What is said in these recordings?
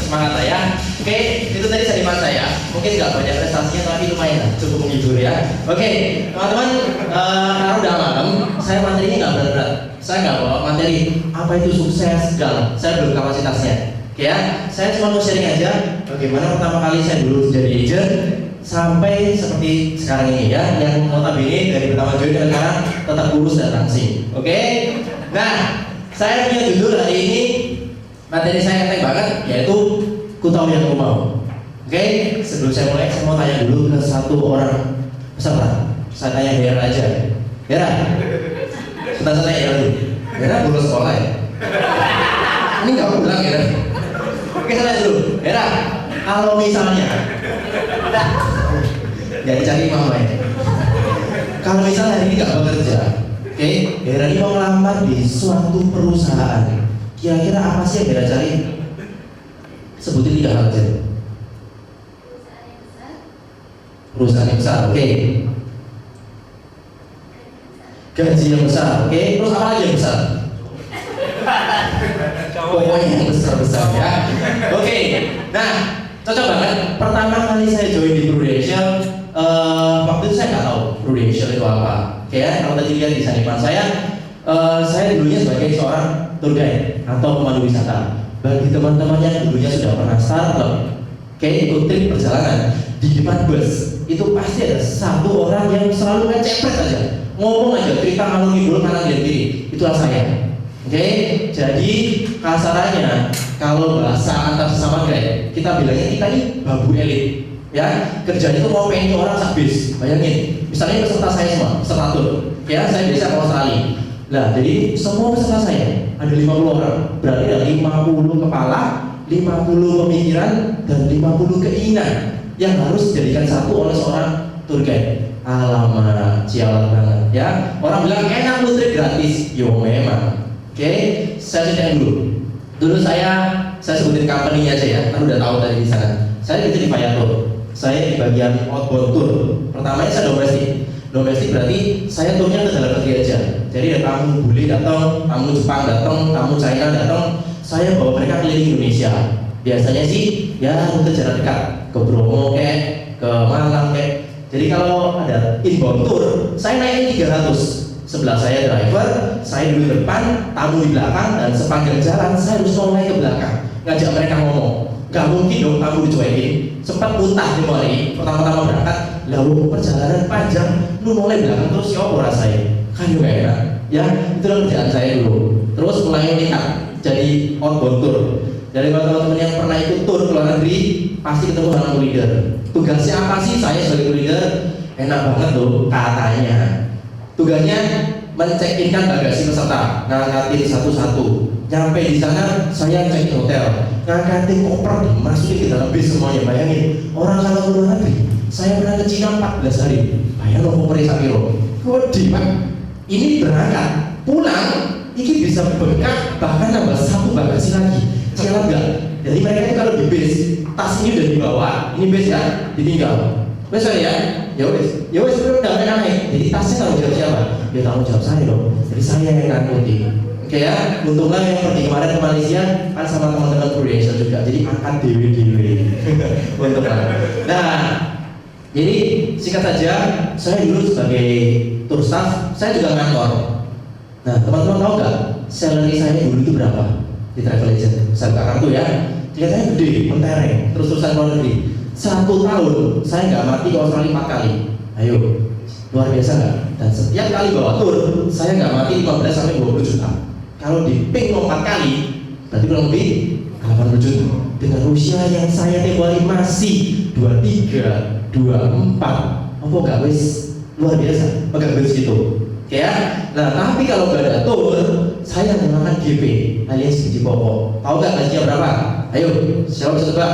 semangat lah ya. Oke, itu tadi seniman saya. Mungkin nggak banyak prestasinya tapi lumayan lah, cukup menghibur ya. Oke, teman-teman, karena udah malam, saya materinya nggak berat-berat. Saya nggak bawa materi apa itu sukses segala. Saya belum kapasitasnya. Oke ya, saya cuma mau sharing aja bagaimana pertama kali saya dulu jadi agent sampai seperti sekarang ini ya, yang notabene dari pertama join dan sekarang tetap kurus dan langsing. Oke, nah saya punya judul hari ini, materi saya enteng banget, yaitu ku tahu yang ku mau. Oke, sebelum saya mulai, saya mau tanya dulu ke satu orang peserta. Saya tanya Hera aja. Hera, kita tanya Hera dulu. Hera lulus sekolah ya? Ini nggak pulang Hera. Oke, saya tanya dulu. Hera, kalau misalnya jadi cari mama ya. Kalau misalnya hari ini nggak bekerja, oke, Hera ini mau ngelamar di suatu perusahaan. Kira-kira apa sih yang Hera cari? Sebutin 3 hal aja. Perusahaan yang besar, oke. Gaji yang besar, oke. Terus apa lagi yang besar? Pokoknya yang besar-besar ya. Oke, nah cocok banget. Pertama kali saya join di Prudential, waktu itu saya nggak tahu Prudential itu apa. Oke ya, kalau tadi lihat di sanipan saya dulunya sebagai seorang tour guide atau pemandu wisata. Bagi teman-teman yang dulunya sudah pernah startup, oke, ikut trip perjalanan di depan bus, itu pasti ada satu orang yang selalu ngecepet aja, ngomong aja, cerita ngalur ngidul kanan dan kiri. Itulah saya. Oke, jadi kasarannya kalau bahasa antar sesama guide, kita bilangnya kita ini babu elit. Ya, kerjanya itu mau pengen orang sabis. Bayangin, misalnya peserta saya semua, peserta tour, ya saya biasa ke Australia. Nah, jadi semua peserta saya ada 50 orang, berarti ada 50 kepala, 50 pemikiran, dan 50 keinginan yang harus dijadikan satu oleh seorang tour guide. Alamak, sialan banget ya. Orang bilang enak lu trip gratis, yo memang. Oke, saya ceritain dulu. Dulu saya sebutin company aja ya, kan udah tahu tadi di sana. Saya kerja di Vayator. Saya di bagian outbound tour. Pertamanya saya domestik. Domestik berarti saya turnya ke dalam negeri aja. Jadi ada tamu bule datang, tamu Jepang datang, tamu China datang, saya bawa mereka keliling Indonesia. Biasanya sih ya rute jarak dekat, ke Bromo kayak, ke Malang kayak. Jadi kalau ada inbound tour, saya naikin 300. Sebelah saya driver, saya duduk depan, tamu di belakang, dan sepanjang jalan saya harus noleh ke belakang, ngajak mereka ngomong. Gak mungkin dong tamu dicuekin. Sempat muntah di hari pertama-tama berangkat, lalu perjalanan panjang, lu noleh belakang terus ya apa rasanya? Kan juga enak. Ya, itulah kerjaan saya dulu. Terus mulai meningkat jadi outbound tour. Dari teman-teman yang pernah ikut tour ke luar negeri, pasti ketemu sama tour leader. Tugasnya apa sih saya sebagai tour leader? Enak banget loh katanya. Tugasnya mencek-inkan bagasi peserta, ngangkatin satu-satu. Nyampe di sana, saya cek hotel, ngangkatin koper, masukin ke dalam bis semuanya. Bayangin, orang kalau ke luar negeri, saya pernah ke Cina 14 hari. Bayangin kopernya sakiro. Gede pak. Ini berangkat, pulang, ini bisa bengkak, bahkan nambah 1 bagasi lagi. Siapa enggak? Jadi mereka itu kalau di bis, tas ini udah dibawa, ini bis ya, ditinggal. Wes ya wes udah naik. Jadi tasnya tanggung jawab siapa? Ya tanggung jawab saya dong. Jadi saya yang ngangkutin. Oke ya, untunglah yang pergi kemarin ke Malaysia kan sama teman-teman Prudential juga. Jadi angkat dewe. Untunglah. Nah, jadi singkat saja, saya dulu sebagai tour staff, saya juga ngantor. Nah, teman-teman tahu nggak salary saya dulu itu berapa di travel agent? Saya buka kartu ya. Kelihatannya gede, mentereng, terus-terusan luar negeri. 1 tahun saya nggak mati ke Australia 4 kali. Ayo, luar biasa nggak? Dan setiap kali bawa tour saya nggak mati 15 sampai 20 juta. Kalau di ping 4 kali berarti kurang lebih 80 juta. Dengan usia yang saya temui masih 23, 24, apa nggak wis luar biasa? Pegang wis gitu. Oke ya. Nah tapi kalau nggak ada tour saya menggunakan GP alias gaji pokok. Tahu nggak gajinya berapa? Ayo, siapa bisa tebak?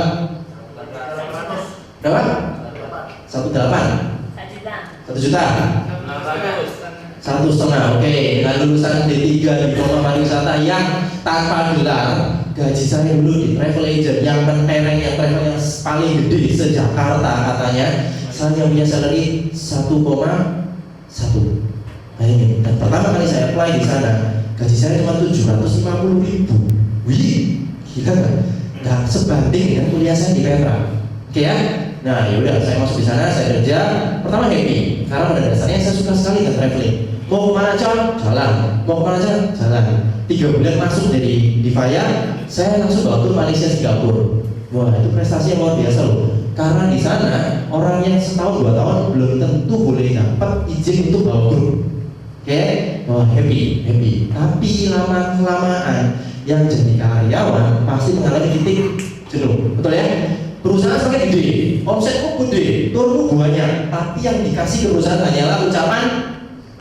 Berapa? 1,8 1 juta 1,5. Oke, dengan lulusan D3 diploma pariwisata yang tanpa gelar, gaji saya dulu di travel agent yang mentereng, yang travel yang paling gede se-Jakarta katanya, saya punya salary 1,1. Bayangin, dan pertama kali saya apply di sana, gaji saya cuma 750.000. Wih, gila kan? Nah, sebanding dengan kuliah saya di Petra. Oke ya. Nah, yaudah saya masuk di sana, saya kerja. Pertama happy, karena pada dasarnya saya suka sekali dengan traveling. Mau kemana aja, jalan. Mau kemana aja, jalan. 3 bulan masuk dari Divaya, saya langsung bawa tur Malaysia Singapura. Wah, itu prestasi yang luar biasa loh. Karena di sana orang yang setahun 2 tahun belum tentu boleh dapat izin untuk bawa grup. Oke, wah happy. Tapi lama kelamaan yang jadi karyawan pasti mengalami titik jenuh, betul ya? Perusahaan semakin gede, omsetku gede, turunku banyak, tapi yang dikasih ke perusahaan hanyalah ucapan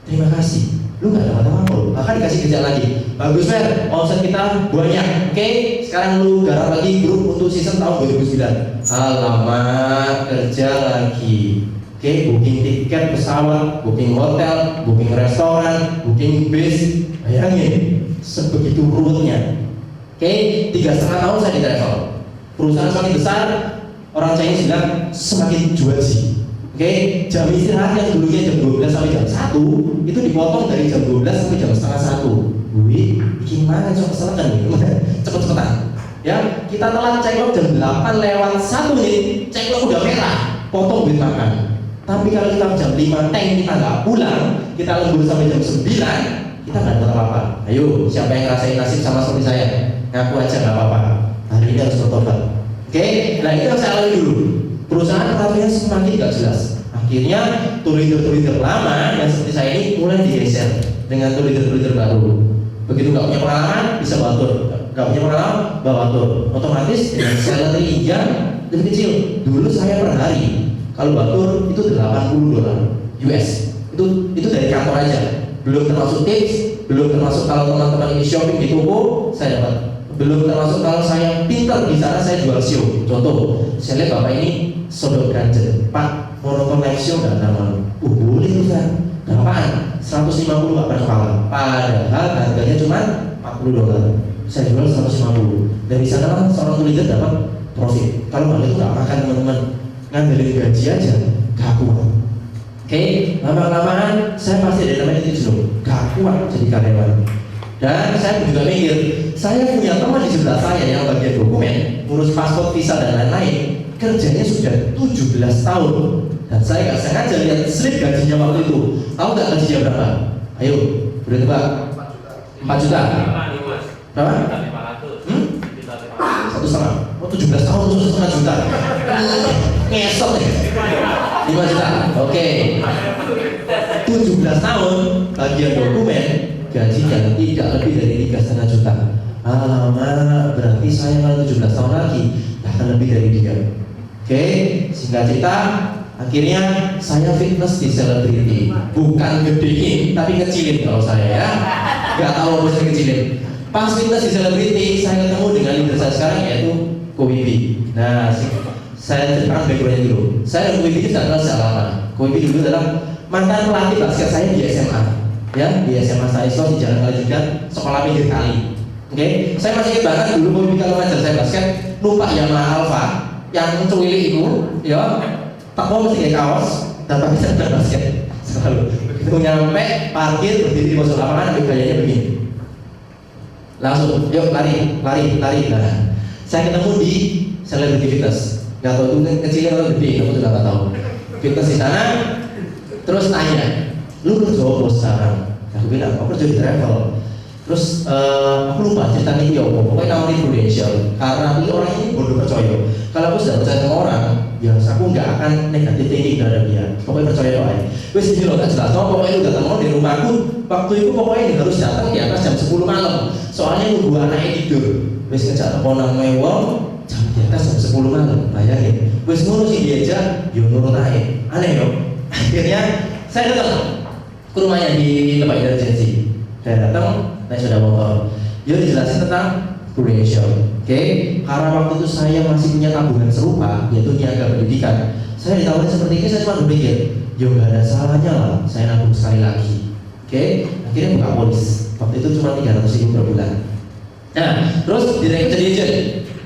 terima kasih. Lu nggak dapat apa-apa, bahkan dikasih kerja lagi. Bagus Fer, omset kita banyak. Oke, sekarang lu garap lagi grup untuk season tahun 2009. Alamak, kerja lagi. Oke, booking tiket pesawat, booking hotel, booking restoran, booking bis. Bayangin, sebegitu ruwetnya. Oke, 3,5 tahun saya di travel. Perusahaan semakin besar, orang Chinese bilang semakin juaji. Oke, jam istirahat yang dulunya jam 12 sampai jam 1 itu dipotong dari jam 12 sampai jam setengah 1. Wih, bikin mana coba kesel kan nih? Cepet-cepetan. Ya, kita telat check out jam 8 lewat 1 menit, check out udah merah, potong duit makan. Tapi kalau kita jam 5 tank kita nggak pulang, kita lembur sampai jam 9, kita nggak dapat apa-apa. Ayo, siapa yang ngerasain nasib sama seperti saya? Ngaku aja nggak apa-apa. Hari ini harus bertobat. Oke, nah itu yang saya alami dulu. Perusahaan peraturannya semakin gak jelas. Akhirnya tuh-leader lama yang seperti saya ini mulai digeser dengan tuh-leader baru. Begitu gak punya pengalaman bisa bawa tur, gak punya pengalaman bawa tur. Otomatis dengan salary yang lebih kecil. Dulu saya per hari kalau bawa tur itu $80 US. Itu dari kantor aja. Belum termasuk tips, belum termasuk kalau teman-teman ini shopping di toko saya dapat. Belum termasuk kalau saya pintar di sana saya jual show. Contoh, saya lihat bapak ini sodok ganjen, Pak mau nonton live show nggak nama? Boleh tuh kan? Berapaan? 150 nggak pernah kalah. Padahal harganya cuma $40. Saya jual 150. Dari sana lah seorang leader dapat profit. Kalau nggak itu nggak makan teman-teman, ngandelin gaji aja, gak kuat. Oke, lama-lamaan saya pasti ada namanya titik jenuh, gak kuat jadi karyawan. Dan saya juga mikir, saya punya teman di sebelah saya yang bagian dokumen, ngurus paspor, visa dan lain-lain, kerjanya sudah 17 tahun. Dan saya nggak sengaja lihat slip gajinya waktu itu. Tahu nggak gajinya berapa? Ayo, boleh tebak? 4 juta. Berapa? 1,5. Oh, 17 tahun 1,5 juta. Ngesot ya. 5 juta. Oke. 17 tahun bagian dokumen, gajinya tidak lebih dari 3,5 juta. Alamak, berarti saya kalau 17 tahun lagi akan lebih dari dia. Oke, singkat cerita, akhirnya saya fitness di selebriti, bukan gedein, tapi kecilin kalau saya ya. Gak tahu apa sih kecilin. Pas fitness di selebriti, saya ketemu dengan leader saya sekarang yaitu Ko Wibi. Nah, saya ceritakan backgroundnya dulu. Saya dan Ko Wibi sudah kenal sejak lama. Ko Wibi dulu adalah mantan pelatih basket saya di SMA. Ya, di SMA saya di Jalan Kalijugan, sekolah pinggir kali. Oke, saya masih ingat banget dulu Ko Wibi kalau ngajar saya basket, lupa Yamaha Alpha yang cuili itu, ya, tak mau mesti kayak kaos dan pakai sandal basket selalu. Begitu nyampe parkir berdiri di pojok lapangan, ambil gayanya begini. Langsung, yuk lari. Nah, saya ketemu di Celebrity Fitness. Gak tahu itu kecilnya atau gede, kamu juga gak tahu. Fitness di sana, terus tanya, lu kerja apa sekarang? Aku bilang, aku kerja di travel. Terus aku lupa cerita ini ya, pokoknya nawarin Prudential. Karena aku orang ini bodoh percaya. Kalau aku sudah percaya sama orang, ya aku nggak akan negatif thinking terhadap dia. Pokoknya percaya doa. Wes ini loh, tak jelas. Pokoknya lu datang mau di rumahku. Waktu itu pokoknya ini harus datang di atas jam 10 malam. Soalnya nunggu anaknya tidur. Wes ngejak teleponan mewah jam di atas jam 10 malam. Bayangin. Wes ngurusin dia aja, yo nurut aja. Aneh dong. Akhirnya saya datang ke rumahnya di tempat emergency. Saya datang, naik sepeda motor. Dia dijelasin tentang Prudential. Oke, karena waktu itu saya masih punya tabungan serupa, yaitu niaga pendidikan. Saya ditawarin seperti ini, saya cuma berpikir, yo nggak ada salahnya lah, saya nabung sekali lagi. Oke, akhirnya buka polis. Waktu itu cuma 300.000 per bulan. Nah, terus direkrut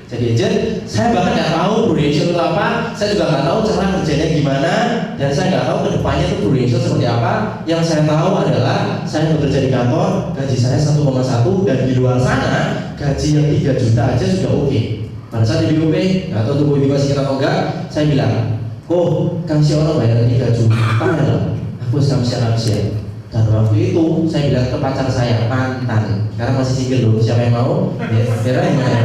jadi agent. Saya bahkan nggak tahu Prudential itu apa, saya juga nggak tahu cara kerjanya gimana, dan saya nggak tahu kedepannya itu Prudential seperti apa. Yang saya tahu adalah saya bekerja di kantor, gaji saya 1,1, dan di luar sana gaji yang 3 juta aja sudah oke. Pada saat di BOP, nggak tahu tuh BOP masih atau enggak, saya bilang, oh, Kang Siono bayar 3 juta loh, aku siap-siap. Dan waktu itu saya bilang ke pacar saya, mantan, karena masih single dulu, siapa yang mau? Ya, kira yang mana?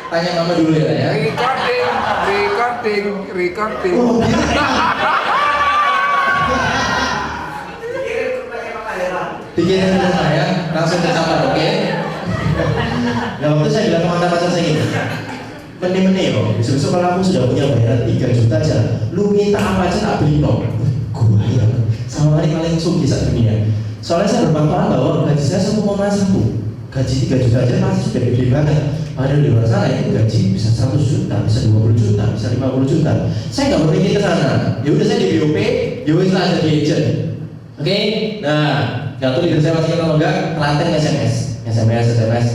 Tanya mama dulu ya. Recording. Oh, gitu. Pikiran saya langsung tercapai, oke? Nah, waktu saya bilang ke mantan pacar saya gini, mene-mene yo, besok kalau aku sudah punya bayaran 3 juta aja, lu minta apa aja tak beli no. Gua ya, sama paling sugih saat dunia. Soalnya saya berpangkalan bahwa gaji saya 1,1, gaji 3 juta aja masih sudah gede banget. Padahal di luar sana itu gaji bisa 100 juta, bisa 20 juta, bisa 50 juta. Saya nggak berpikir ke sana. Ya udah saya di BOP, ya wis lah jadi agent. Oke, nah, nggak tahu leader saya masih atau enggak, Klaten SMS.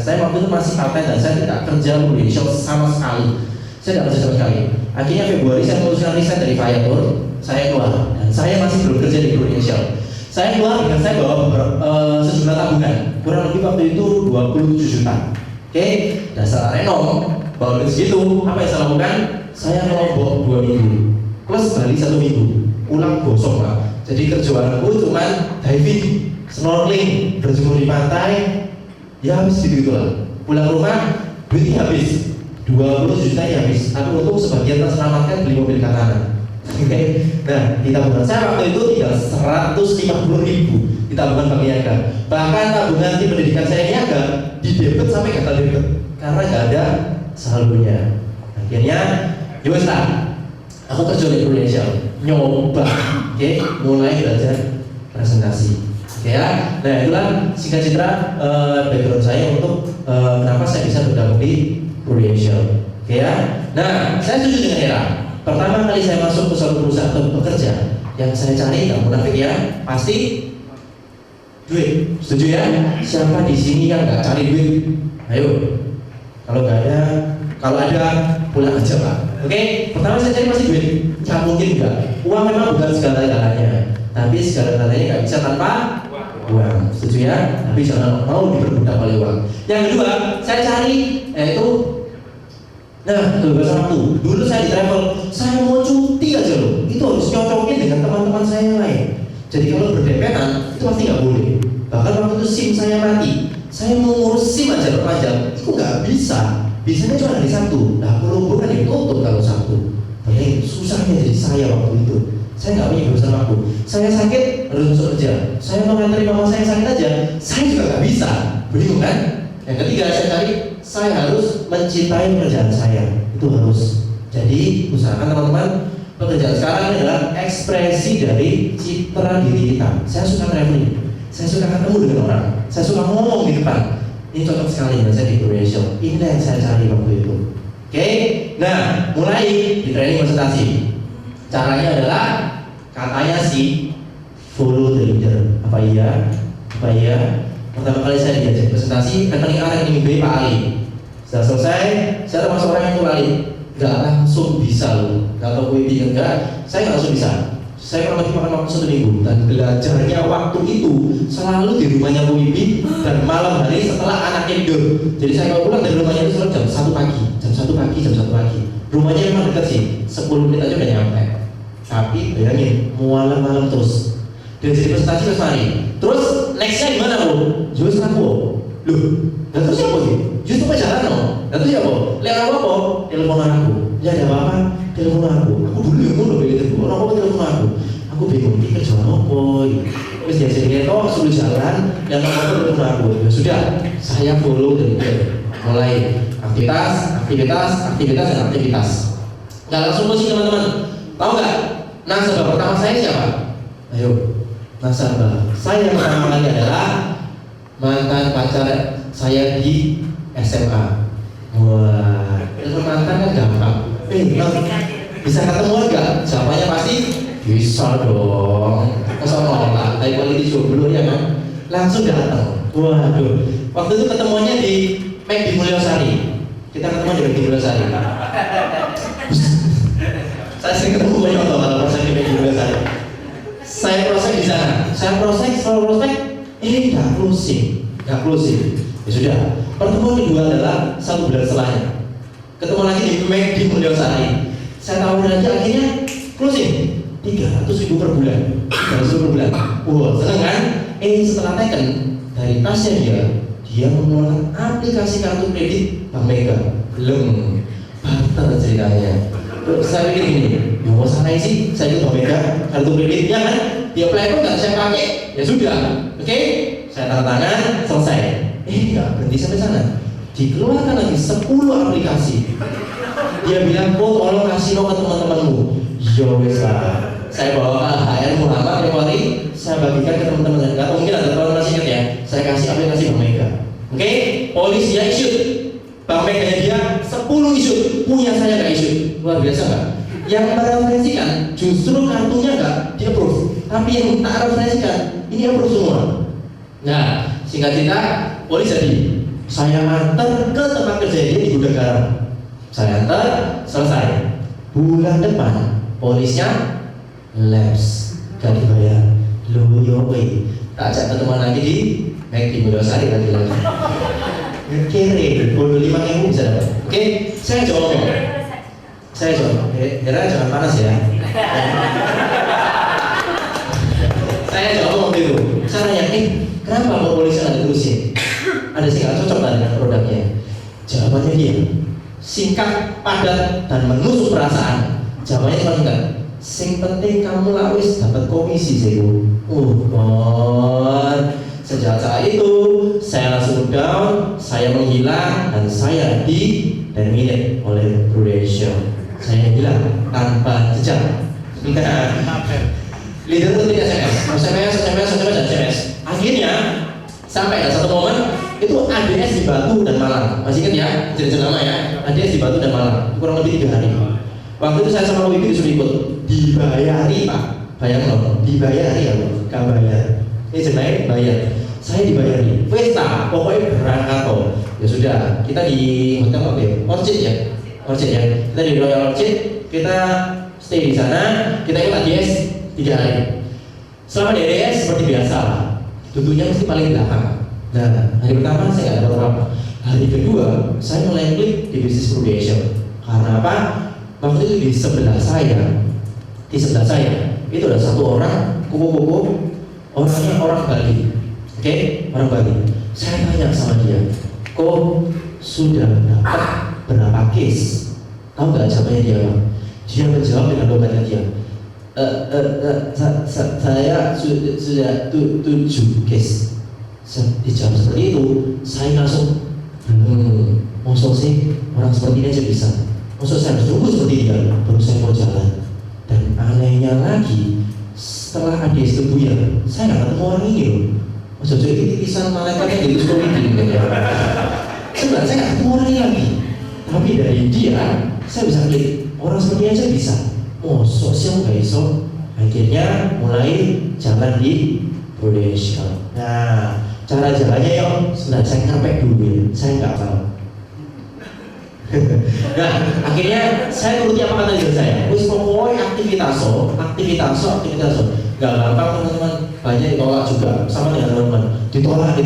Saya waktu itu masih part time dan saya tidak kerja Prudential sama sekali. Saya tidak kerja sama sekali. Akhirnya Februari saya memutuskan resign dari Viator, saya keluar dan saya masih belum kerja di Prudential. Saya keluar dengan saya bawa sejumlah tabungan, kurang lebih waktu itu 27 juta. Oke, dasar renom, bawa duit segitu, apa yang saya lakukan? Saya ngelombok 2 minggu, plus Bali 1 minggu, pulang gosong Pak. Jadi kerjaanku cuma diving, snorkeling, berjemur di pantai, ya habis gitu lah. Pulang rumah, duitnya habis, 20 juta ya habis. Tapi untuk sebagian terselamatkan beli mobil Katana. Oke, nah di tabungan saya waktu itu tinggal 150.000 di tabungan Bank Niaga. Bahkan tabungan di pendidikan saya Niaga di debit sampai gagal debit karena nggak ada saldonya. Akhirnya, yowes lah, aku kerja di Prudential, nyoba, oke, mulai belajar presentasi. Oke ya, nah itulah singkat cerita background saya untuk kenapa saya bisa bergabung di Prudential. Oke ya, nah saya setuju dengan Era. Pertama kali saya masuk ke suatu perusahaan atau bekerja, yang saya cari nggak munafik ya, pasti duit. Setuju ya? Siapa di sini yang nggak cari duit? Ayo, kalau nggak ada, kalau ada pulang aja Pak. Oke, pertama saya cari pasti duit. Nggak mungkin nggak. Uang memang bukan segala-galanya, tapi segala-galanya nggak bisa tanpa uang. Setuju ya? Tapi jangan mau diperbudak oleh uang. Yang kedua, saya cari yaitu kebebasan waktu. Dulu saya di travel, saya mau cuti aja loh. Itu harus nyocokin dengan teman-teman saya yang lain. Jadi kalau berdempetan, itu pasti nggak boleh. Bahkan waktu itu SIM saya mati, saya mau ngurus SIM aja perpanjang, itu nggak bisa. Biasanya cuma hari Sabtu. Nah, Kolombo kan ditutup kalau Sabtu. Bayangin susahnya jadi saya waktu itu. Saya nggak punya kebebasan waktu. Saya sakit harus masuk kerja. Saya mau nganterin mama saya sakit aja, saya juga nggak bisa. Bingung kan? Yang ketiga saya cari, saya harus mencintai pekerjaan saya. Itu harus. Jadi usahakan teman-teman, pekerjaan sekarang ini adalah ekspresi dari citra diri kita. Saya suka traveling, saya suka ketemu dengan orang, saya suka ngomong di depan. Ini cocok sekali dengan saya di Prudential. Inilah yang saya cari waktu itu. Oke, nah mulai di training presentasi. Caranya adalah katanya sih follow the leader. Apa iya? Pertama kali saya diajak presentasi rekening A, rekening B Pak Ali. Setelah selesai, saya termasuk orang yang kembali nggak langsung bisa loh. Nggak tahu gue bingung nggak, saya nggak langsung bisa. Saya pernah makan waktu 1 minggu dan belajarnya waktu itu selalu di rumahnya Bu Ibi dan malam hari setelah anaknya tidur. Jadi saya kalau pulang dari rumahnya itu selalu jam 1 pagi. Rumahnya memang dekat sih, 10 menit aja udah nyampe. Tapi bayangin, malam terus. Dan jadi presentasi Mas Mari. Terus nextnya gimana Bu? Terus aku, loh, dan terus apa sih? Justru pacaran loh. Dan terus apa? Lihat apa? Telepon aku. Ya ada apa? Telepon aku. Aku dulu yang udah begitu. Orang apa telepon aku? Aku bingung ini kerjaan apa? Terus dia sendiri toh suruh jalan dan orang telepon aku. Ya sudah, saya follow dari dia. Mulai aktivitas. Nggak langsung musik teman-teman. Tahu nggak? Nasabah pertama saya siapa? Ayo, nasabah saya pertama kali adalah mantan pacar saya di SMA. Wah, itu mantan kan gampang. Bisa ketemuan nggak? Jawabannya pasti bisa dong. Masa nolak? Tapi quality jomblo ya kan? Langsung datang. Waduh, waktu itu ketemuannya di McD Mulyosari. Kita ketemu di McD Mulyosari. Saya sering ketemu banyak orang kalau proses di McD Mulyosari. Saya proses di sana. Saya proses, ini nggak closing. nggak closing. Ya sudah. Pertemuan kedua adalah 1 bulan setelahnya. Ketemu lagi di McD Mulyosari. Saya tawarin lagi, akhirnya closing 300.000 per bulan. 300.000 per bulan. Wah, seneng kan? Setelah taken dari tasnya dia mengeluarkan aplikasi kartu kredit Bank Mega. Belum barter ceritanya. Terus saya pikir gini, ya mau santai sih, saya ikut Bank Mega, kartu kreditnya kan, dia apply pun nggak saya pakai, ya sudah, oke? Saya tanda tangan, selesai. Nggak berhenti sampai sana. Dikeluarkan lagi 10 aplikasi. Dia bilang, tolong kasih lo ke teman-temanmu. Ya wes lah. Saya bawa ke HR Muhammad yang hari, saya bagikan ke teman-teman. Nggak mungkin ada teman masih ingat ya. Saya kasih aplikasi Bank Mega. Oke? Polisi dia issue. Bank Mega dia 10 issue. Punya saya nggak issue. Luar biasa nggak? Yang mereferensikan justru kartunya nggak di approve, tapi yang tak referensikan ini approve semua. Nah, singkat cerita, polisi jadi saya antar ke tempat kerja dia di Gudang Garam. Saya antar, selesai. Bulan depan polisnya lapse, gak dibayar. Loh yowe, tak ajak ketemuan lagi di McD Mulyosari lagi. Kere, bodoh 5.000 bisa dapat. Oke, saya jawab. Hera jangan panas ya. Saya jawab waktu itu. Saya nanya, kenapa mau polisi nggak diterusin? Ada sih nggak cocok dengan produknya? Jawabannya dia singkat, padat, dan menusuk perasaan. Jawabannya cuma singkat. Sing penting kamu lawis dapat komisi sih. Sejak saat itu saya langsung down, saya menghilang, dan saya di-terminate oleh Prudential. Saya hilang tanpa jejak. Leader itu tidak SMS. Akhirnya sampai ada satu momen itu ADS di Batu dan Malang. Masih ingat ya, jenis nama ya. ADS di Batu dan Malang. Kurang lebih 3 hari. Waktu itu saya sama Wibi disuruh ikut. Dibayari Pak. Bayang loh, dibayari ya loh, gak bayar. Ini sebenarnya bayar. Saya dibayari. Vesta, pokoknya berangkat toh. Ya sudah, kita di hotel apa ya? Orchid ya. Kita di Royal Orchid, kita stay di sana. Kita ikut ADS 3 hari. Selama di ADS seperti biasa lah. Duduknya mesti paling belakang. Nah, hari pertama saya nggak dapat apa-apa. Hari kedua, saya mulai klik di bisnis Prudential. Karena apa? Waktu itu di sebelah saya itu ada satu orang kupu-kupu, orangnya orang Bali. Oke, orang Bali. Saya tanya sama dia, kok sudah dapat berapa case? Tahu nggak jawabannya dia apa? Dia menjawab dengan logatnya dia. Saya sudah 7 case. Dijawab seperti itu, saya langsung maksud sih orang seperti ini aja bisa. Maksud saya harus tunggu seperti dia, baru saya mau jalan. Dan anehnya lagi, setelah ADS itu buyar, saya nggak ketemu orang ini loh. Maksud saya ini titisan malaikatnya di Lusko Meeting ya. Sebenarnya saya nggak ketemu orang ini lagi. Tapi dari dia, saya bisa klik, orang seperti ini aja bisa. Sosial nggak iso. Akhirnya mulai jalan di Prudential. Nah, cara jalannya sebenarnya saya ngapek dulu, saya nggak tahu. Nah, akhirnya saya turuti apa kata leader saya. Wis pokoknya aktivitas. Gak gampang teman-teman, banyak ditolak juga sama dengan teman-teman. Ditolak.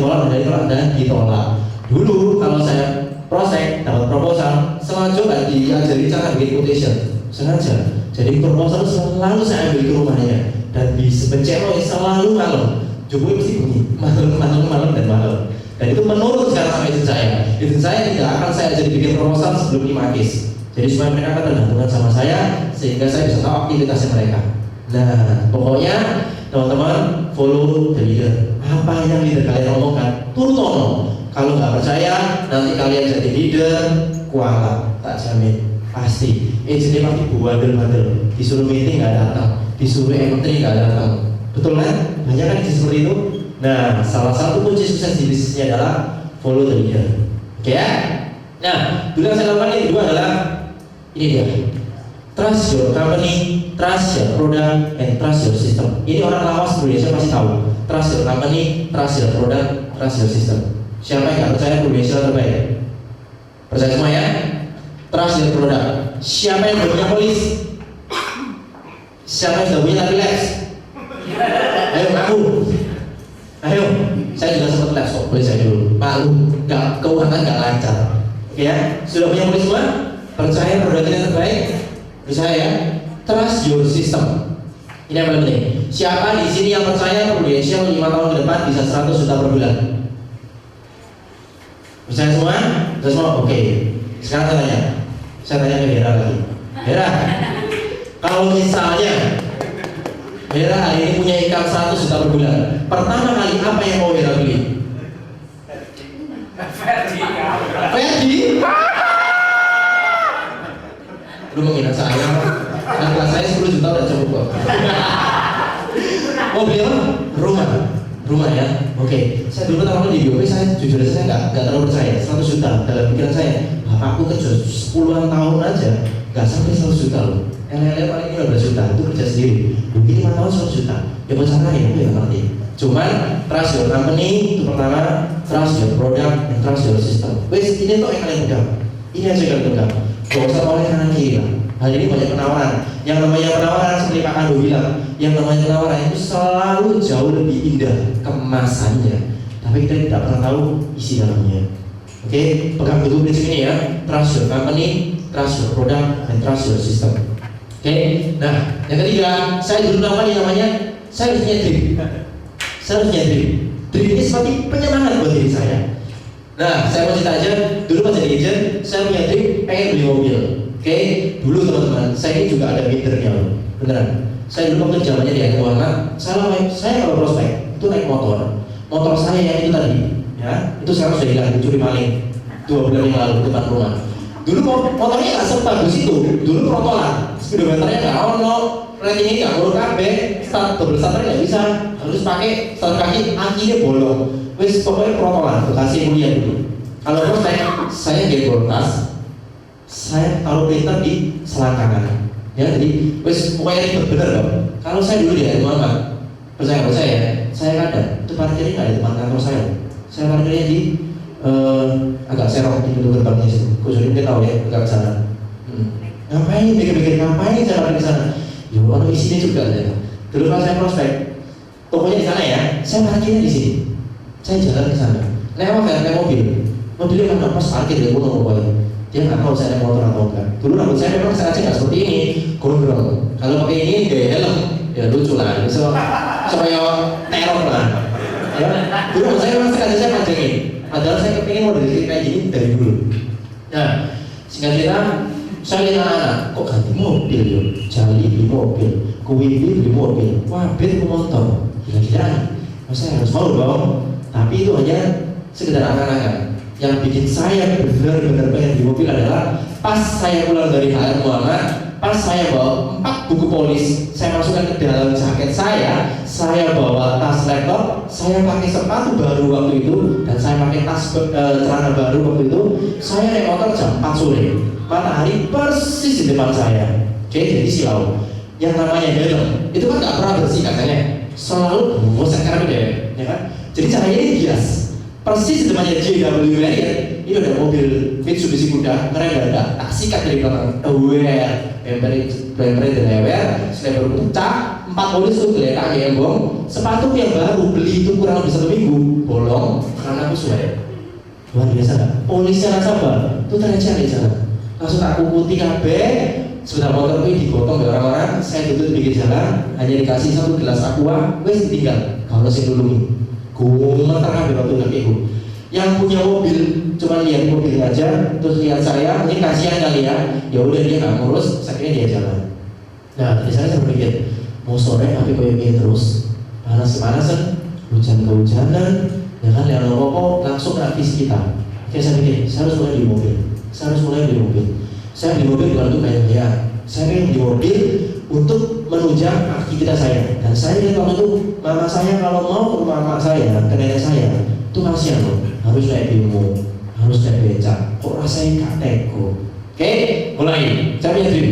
Dulu kalau saya prospek dapat proposal, sengaja nggak diajari cara bikin quotation, sengaja. Jadi proposal selalu saya ambil ke rumahnya dan di sebencelo selalu malam. Jokowi mesti bunyi malam dan malam. Dan itu menurut sekarang sama izin saya. Izin saya tidak akan saya jadi bikin proposal sebelum 5 case. Jadi supaya mereka tergantungan sama saya sehingga saya bisa tahu aktivitasnya mereka. Nah, pokoknya teman-teman follow the leader. Apa yang leader kalian omongkan, turut omong. Kalau nggak percaya, nanti kalian jadi leader kuala, tak jamin. Pasti. Jadi pasti bandel-bandel. Disuruh meeting nggak datang, disuruh entry nggak datang. Betul kan? Banyak kan seperti itu. Nah, salah satu kunci sukses di bisnisnya adalah follow the leader. Oke ya? Nah, dulu yang saya lakukan yang kedua adalah ini dia. Trust your company, trust your product, and trust your system. Ini orang lawas Prudential pasti tahu. Trust your company, trust your product, trust your system. Siapa yang nggak percaya Prudential terbaik? Percaya semua ya? Trust your product. Siapa yang punya polis? Siapa yang sudah punya tapi labs? Ayo ngaku. Ayo, saya juga sempat laptop boleh saya dulu, malu, nggak keuangan nggak lancar. Oke ya, sudah punya polis semua? Percaya produk kita terbaik? Percaya ya? Trust your system. Ini yang paling penting. Siapa di sini yang percaya Prudential 5 tahun ke depan bisa 100 juta per bulan? Percaya semua? Percaya semua? Oke. Sekarang saya tanya ke Hera lagi. Hera, kalau misalnya Hera hari ini punya income 100 juta per bulan, pertama kali apa yang mau Hera beli? Ferdi? Lu menghina saya? Kan kelas saya 10 juta udah cukup kok. Mau beli apa? Rumah ya? Oke. Saya dulu pertama kali di BOP, saya jujur aja saya nggak terlalu percaya 100 juta dalam pikiran saya. Bapakku kerja 10-an tahun aja nggak sampai 100 juta loh. LLM paling 15 juta itu kerja sendiri. Mungkin 5 tahun 100 juta. Ya buat cara ya, aku nggak ngerti. Cuman trust your company itu pertama, trust your product, dan trust your system. Wes ini tuh yang paling mudah. Ini aja yang paling mudah. Gak usah oleh kanan kiri lah. Hari ini banyak penawaran. Yang namanya penawaran seperti Pak Ando bilang, yang namanya penawaran itu selalu jauh lebih indah kemasannya, tapi kita tidak pernah tahu isi dalamnya. Oke, pegang dulu prinsip ini ya. Trust your company, trust your product, and trust your system. Oke, nah yang ketiga, saya dulu namanya saya harus punya dream. Saya harus punya dream. Dream ini seperti penyemangat buat diri saya. Nah, saya mau cerita aja, dulu pas jadi agent, saya punya dream pengen beli mobil. Oke, dulu teman-teman, saya ini juga ada midernya loh, beneran. Saya dulu waktu zamannya di keuangan, saya kalau prospek itu naik motor saya yang itu tadi, ya, itu sekarang sudah hilang, dicuri maling 2 bulan yang lalu depan rumah. Dulu motornya nggak sebagus itu, dulu protolan, speedometernya nggak ono, ratingnya nggak perlu kabeh, double starter nggak bisa, harus pakai starter kaki, akinya bolong. Wes pokoknya protolan, bekasi mulia dulu. Kalau prospek, saya gembol tas, saya taruh printer di selangkangan. Ya, jadi wes pokoknya ribet bener dong. Kalau saya dulu di hari Muhammad, percaya saya kadang itu parkirnya nggak di depan kantor saya. Saya parkirnya di agak serong di pintu gerbangnya situ. Khususnya dia tahu ya, agak ke sana. Ngapain pikir-pikir ngapain saya parkir di sana? Yo, ada isinya juga ya. Dulu pas saya prospek, tokonya di sana ya, saya parkirnya di sini. Saya jalan ke sana, lewat kayak mobilnya kan pas parkir dia gunung pokoknya. Dia nggak tahu saya naik motor atau enggak. Dulu rambut saya memang sengaja nggak seperti ini, gondrong. Kalau pakai ini gaya helm, ya lucu lah, supaya teror lah. Ya, dulu rambut saya memang sengaja saya panjangin. Padahal saya kepingin model kayak gini dari dulu. Nah, singkat cerita, saya lihat anak-anak, kok ganti mobil yo, Jali beli mobil, Kuwili beli mobil, Wabir ke motor, gila-gilaan. Saya harus mau dong. Tapi itu hanya sekedar angan-angan. Yang bikin saya benar-benar pengen di mobil adalah pas saya pulang dari HR Muhammad, pas saya bawa 4 buku polis, saya masukkan ke dalam jaket saya bawa tas laptop, saya pakai sepatu baru waktu itu, dan saya pakai tas celana baru waktu itu. Saya naik motor jam 4 sore, matahari persis di depan saya. Oke, jadi silau. Yang namanya helm itu kan nggak pernah bersih katanya, selalu bosan karena beda ya kan. Jadi cahaya ini bias persis di depannya JW Marriott. Ini ada mobil Mitsubishi Kuda ngerem ada, tak sikat dari belakang, aware, bemper dan aware, selebar pecah, 4 polis tuh geletak gembong, sepatu yang baru beli itu kurang lebih 1 minggu, bolong karena aku suai. Luar biasa nggak? Polisnya rasa apa? Itu ternyata di jalan, langsung aku putih kabeh. Sebentar motor itu digotong oleh orang-orang, saya duduk di pinggir jalan, hanya dikasih 1 gelas aqua, wes ditinggal. Kalau saya dulu gemeter kabeh waktu nggak ibu. Yang punya mobil cuma lihat mobilnya aja, terus lihat saya, mungkin kasihan kali ya. Ya udah dia nggak ngurus, akhirnya dia jalan. Nah, dari sana saya berpikir, mau sore tapi kayak gini terus, panas-panasan, hujan-kehujanan, ya kan yang rokok langsung ke visi kita. Oke, saya pikir, saya harus mulai di mobil. Saya beli mobil bukan untuk bayar-bayar. Saya pengen beli mobil untuk menunjang aktivitas saya. Dan saya lihat waktu itu mama saya kalau mau ke rumah mama saya, ke nenek saya, itu kasihan loh. Harus naik bimo, harus naik becak. Kok rasanya gak teko? Oke, mulai. Saya punya dream.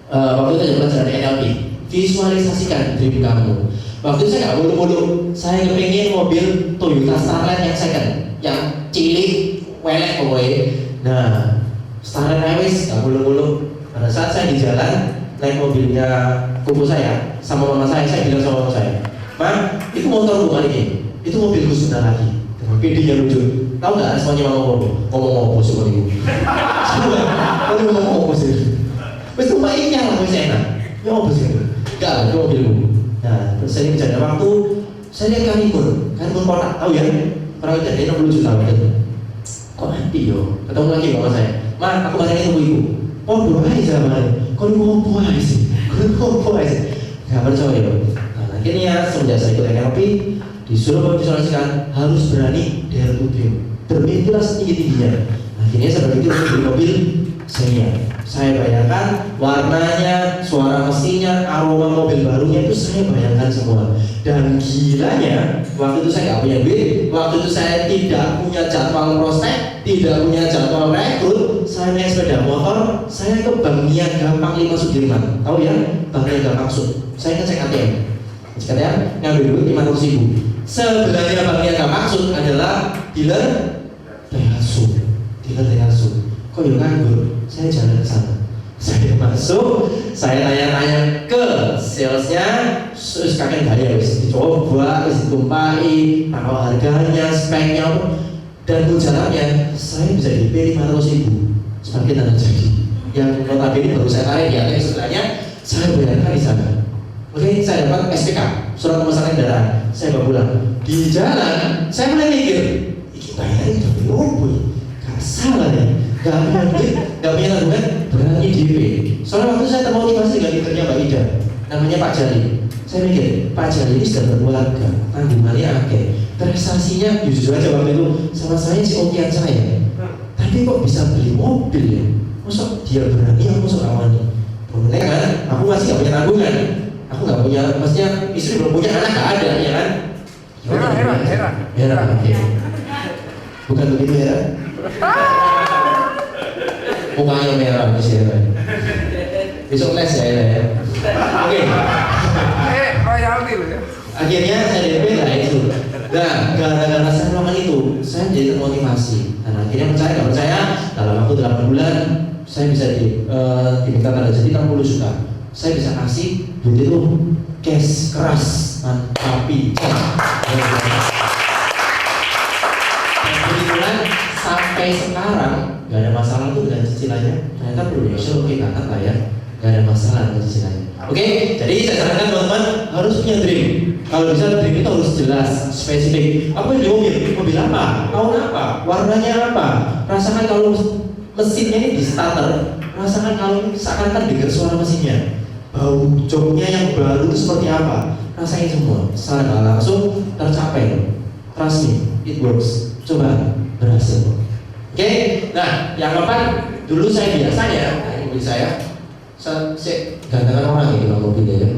Waktu itu saya belajar dari NLP. Visualisasikan dream kamu. Waktu itu saya nggak bulu-bulu. Saya kepingin mobil Toyota Starlet yang second, yang cilik, welek pokoknya. Nah, Starlet Airways nggak bulu-bulu. Pada saat saya di jalan naik mobilnya kubu saya sama mama saya bilang sama mama saya, "Ma, itu motor bukan ini." itu mobilku sebentar lagi. PD-nya lucu. Tahu nggak responnya ngomong apa sih kalau ibu? Kalau ngomong apa sih? Wes tuh mainnya lah, wes enak. Ya apa sih? Enggak lah, itu mobilku. Nah, terus saya bicara waktu saya lihat Karimun kotak, tahu ya? Pernah jadi 60 juta gitu. Kok nanti yo? Ketemu lagi sama saya. Mas, aku balik ke ibu. Oh, dua hari saya balik. Kau mau apa sih? Kau mau apa sih? Nggak percaya yo. Nah, akhirnya semenjak saya ikut NLP, disuruh memvisualisasikan harus berani dare to dream, bermimpilah setinggi-tingginya. Akhirnya saya berpikir untuk beli mobil saya bayangkan warnanya, suara mesinnya, aroma mobil barunya itu saya bayangkan semua. Dan gilanya, waktu itu saya nggak punya duit, waktu itu saya tidak punya jadwal prospek, tidak punya jadwal rekrut, saya naik sepeda motor, saya ke Bank Niaga Panglima Sudirman, tahu ya, Bank Niaga Maksud. Saya ngecek ATM, ngambil duit 500.000. Sebelahnya Bank Niaga Maksud adalah dealer Daihatsu. Kok ya nganggur? Saya jalan ke sana. Saya masuk, saya tanya-tanya ke salesnya, terus kakek gaya wis dicoba, wis ditumpahi, tahu harganya, speknya, dan jalannya saya bisa DP 500.000 sebagai tanda jadi. Yang notabene baru saya tarik di ATM sebelahnya, saya bayarkan di sana. Oke, saya dapat SPK, surat pemesanan kendaraan. Saya bawa pulang. Di jalan, saya mulai mikir, ini bayarin udah berapa? Gak salah ya, gak punya duit, gak punya tabungan, berani DP. Soalnya waktu saya termotivasi dengan leadernya Mbak Ida, namanya Pak Jali. Saya mikir, Pak Jali ini sudah berkeluarga, tanggungannya akeh, prestasinya jujur aja waktu itu sama saya si okian saya. Tapi kok bisa beli mobil ya? Masa dia berani, aku masa gak wani? Boleh kan? Aku masih gak punya tanggungan. Aku nggak punya, maksudnya istri belum punya, anak nggak ada, ya kan? Heran. Bukan begitu ya? Mukanya merah masih heran. Besok les ya. Oke. Royalty loh ya. Akhirnya saya DP lah itu. Nah, gara-gara saya melakukan itu, saya jadi termotivasi. Dan akhirnya nggak percaya, dalam waktu 8 bulan saya bisa diminta tanda jadi 60 juta. Saya bisa kasih duit itu cash keras, tapi kebetulan sampai sekarang nggak ada masalah tuh dengan cicilannya. Ternyata Prudential oke banget lah ya, nggak ada masalah dengan cicilannya. Oke, jadi saya sarankan teman-teman harus punya dream. Kalau bisa dream itu harus jelas, spesifik. Apa yang di mobil? Mobil apa? Tahun apa? Warnanya apa? Rasakan kalau mesinnya ini di starter, rasakan kalau seakan-akan dengar suara mesinnya. Bau joknya yang baru itu seperti apa? Rasain semua, secara nggak langsung tercapai. Trust me, it works. Coba, berhasil. Oke, nah yang keempat, dulu saya biasanya, ini mobil saya gantengan orang gitu kalau mobilnya ya.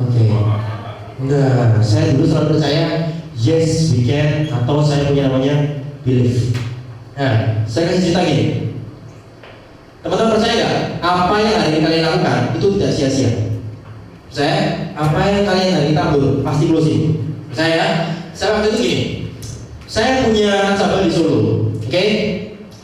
Oke. Nah, saya dulu selalu percaya yes we can, atau saya punya namanya belief. Nah, saya kasih cerita gini. Teman-teman percaya nggak? Apa yang hari ini kalian lakukan itu tidak sia-sia. Saya, apa yang kalian hari ini tabur pasti closing. Saya waktu itu gini. Saya punya nasabah di Solo, oke?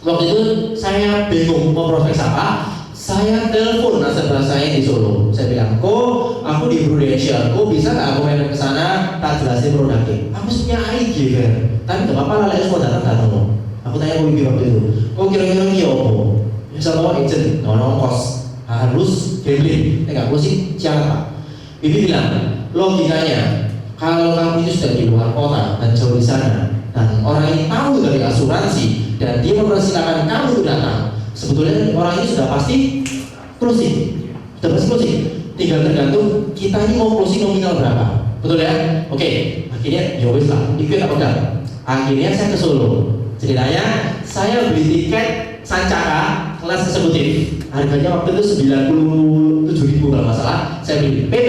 Waktu itu saya bingung mau prospek apa. Saya telepon nasabah saya di Solo. Saya bilang, aku di Prudential, bisa nggak aku main ke sana, tak jelasin produknya. Aku punya IG kan, tapi nggak apa-apa lah, semua datang. Aku tanya ke waktu itu, kok kira-kira ini apa? Misalnya agent, kos harus gambling, nggak sih siapa Pak? Bibi bilang, logikanya kalau kamu itu sudah di luar kota dan jauh di sana, dan orang ini tahu dari asuransi dan dia mempersilahkan kamu untuk datang, sebetulnya orang ini sudah pasti closing, tinggal tergantung kita ini mau closing nominal berapa, betul ya? Oke, akhirnya ya wis lah, ikut apa enggak? Akhirnya saya ke Solo. Ceritanya saya beli tiket Sancaka kelas eksekutif, harganya waktu itu 97.000 kalau nggak salah. Saya beli PP,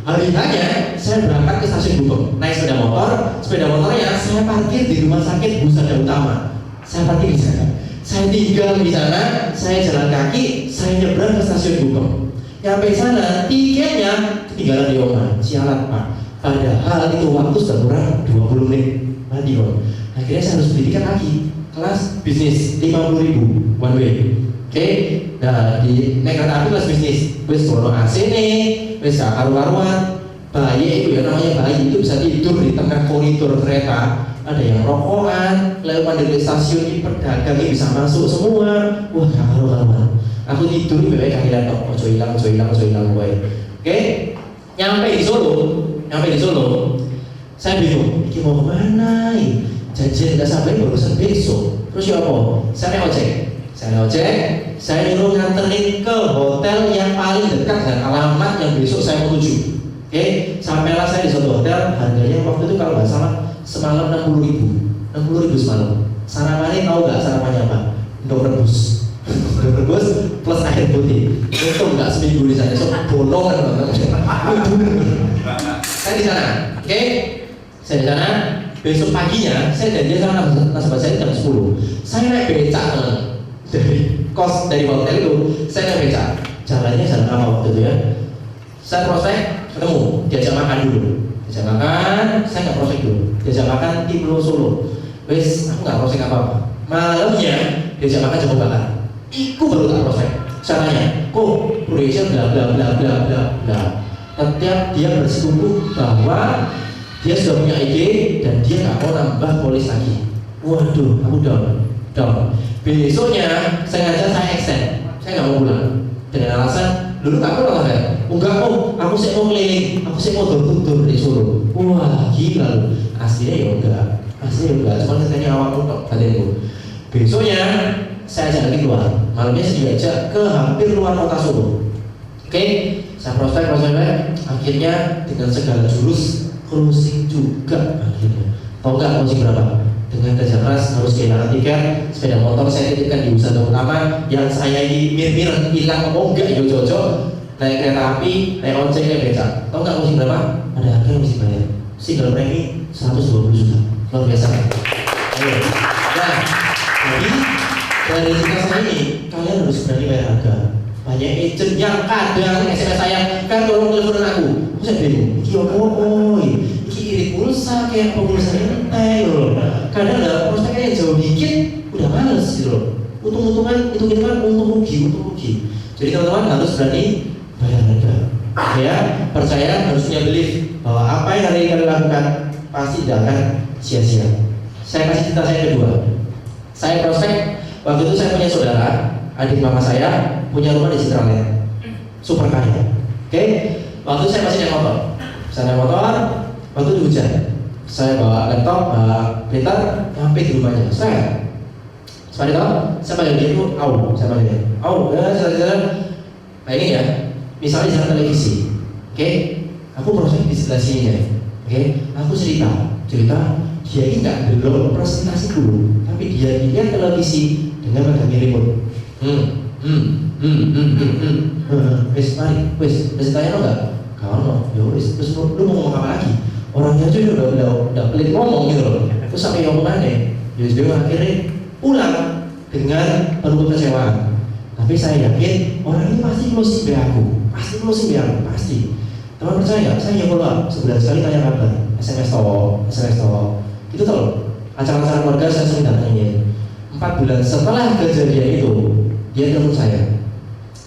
hari hanya saya berangkat ke stasiun Gubeng, naik sepeda motornya saya parkir di rumah sakit Husada Utama. Saya parkir di sana, saya tinggal di sana, saya jalan kaki, saya nyebrang ke stasiun Gubeng. Nyampe sana, tiketnya ketinggalan di rumah, sialan Pak. Padahal itu waktu sudah kurang 20 menit mati Bang. Akhirnya saya harus beli tiket lagi, kelas bisnis 50.000 one way. Oke, nah di naik kereta api kelas bisnis, wes bono AC nih, wes karuan, bayi itu ya, namanya bayi itu bisa tidur di tengah koridor kereta. Ada yang rokokan, lewat dari stasiun ini pedagang ini bisa masuk semua. Wah, gak karuan. Aku tidur di bawah kakiran kok, ojo hilang gue. Oke, nyampe di Solo, saya bingung, ini mau kemana? Janjian nggak sampai barusan besok. Terus ya apa? Saya naik ojek, saya nyuruh nganterin ke hotel yang paling dekat dengan alamat yang besok saya mau tuju. Oke, sampailah saya di suatu hotel, harganya waktu itu kalau nggak salah semalam 60.000 semalam. Sarapannya tahu nggak sarapannya apa? Ndok rebus plus air putih. Untung nggak seminggu di sana, so bolongan banget. Saya di sana, oke? Saya di sana. Besok paginya saya janjian sama nasabah saya jam 10. Saya naik becak dari hotel itu. Saya naik becak. Jalannya jalan apa waktu itu ya? Saya prospek ketemu, diajak makan dulu. Diajak makan, saya nggak prospek dulu. Diajak makan tim Lo Solo. Wes, aku nggak prospek apa-apa. Malamnya diajak makan jamu bakar. Iku baru tak prospek. Caranya, kok Prudensial bla bla bla bla bla bla. Setiap dia bersikukuh bahwa dia sudah punya ide dan dia nggak mau nambah polis lagi. Waduh, aku down. Besoknya sengaja saya extend, saya nggak mau pulang dengan alasan dulu tak pulang saya. Enggak kok, aku sih mau keliling, aku sih mau tur di Solo. Wah gila lu, aslinya ya enggak, cuma katanya awak untuk badanku. Besoknya saya ajak lagi keluar, malamnya saya diajak ke hampir luar kota Solo. Oke, saya prospek, akhirnya dengan segala jurus closing juga akhirnya. Tahu nggak closing berapa? Dengan kerja keras harus kehilangan tiket. Sepeda motor saya titipkan di usaha utama yang saya ini mir hilang enggak ya jojo. Naik kereta api, naik ojek, naik becak. Tahu nggak closing berapa? Ada harga yang mesti bayar. Single premi 120 juta. Luar biasa kan? Ayo. Nah, jadi dari cerita saya ini kalian harus berani bayar harga. Banyak agent yang kadang SMS saya kan tolong teleponin aku saya bingung, iki iki irit pulsa kayak pulsa enteng loh. Kadang ada prospeknya yang jauh dikit udah males gitu loh. Hitung-hitungan untung rugi. Jadi teman-teman harus berani bayar harga. Ya, percaya harus punya belief bahwa apa yang hari ini kalian lakukan pasti tidak akan sia-sia. Saya kasih cerita saya kedua. Saya prospek waktu itu saya punya saudara, adik mama saya punya rumah di Citraland, super kaya. Oke, waktu itu saya masih naik motor. Waktu itu hujan. Saya bawa laptop, printer, sampai di rumahnya. Saya panggil dia itu Au. Saya panggil dia Au. Bayangin ya, misalnya di sana televisi. Oke, aku prospek di sebelah sini ya. Oke, aku cerita dia ini nggak belum presentasi dulu, tapi dia lihat televisi dengan megang remote. Wes tanya lo nggak? Kalau ya wes, terus lu mau ngomong apa lagi? Orangnya aja udah pelit ngomong gitu loh. Terus sampai ngomongannya, jadi akhirnya pulang dengan penuh kecewaan. Tapi saya yakin orang ini pasti closing pasti. Teman percaya nggak? Saya yang follow up, sebulan sekali tanya kabar, SMS toh. Itu tau, acara-acara keluarga saya sering datangin. 4 bulan setelah kejadian itu, dia telepon saya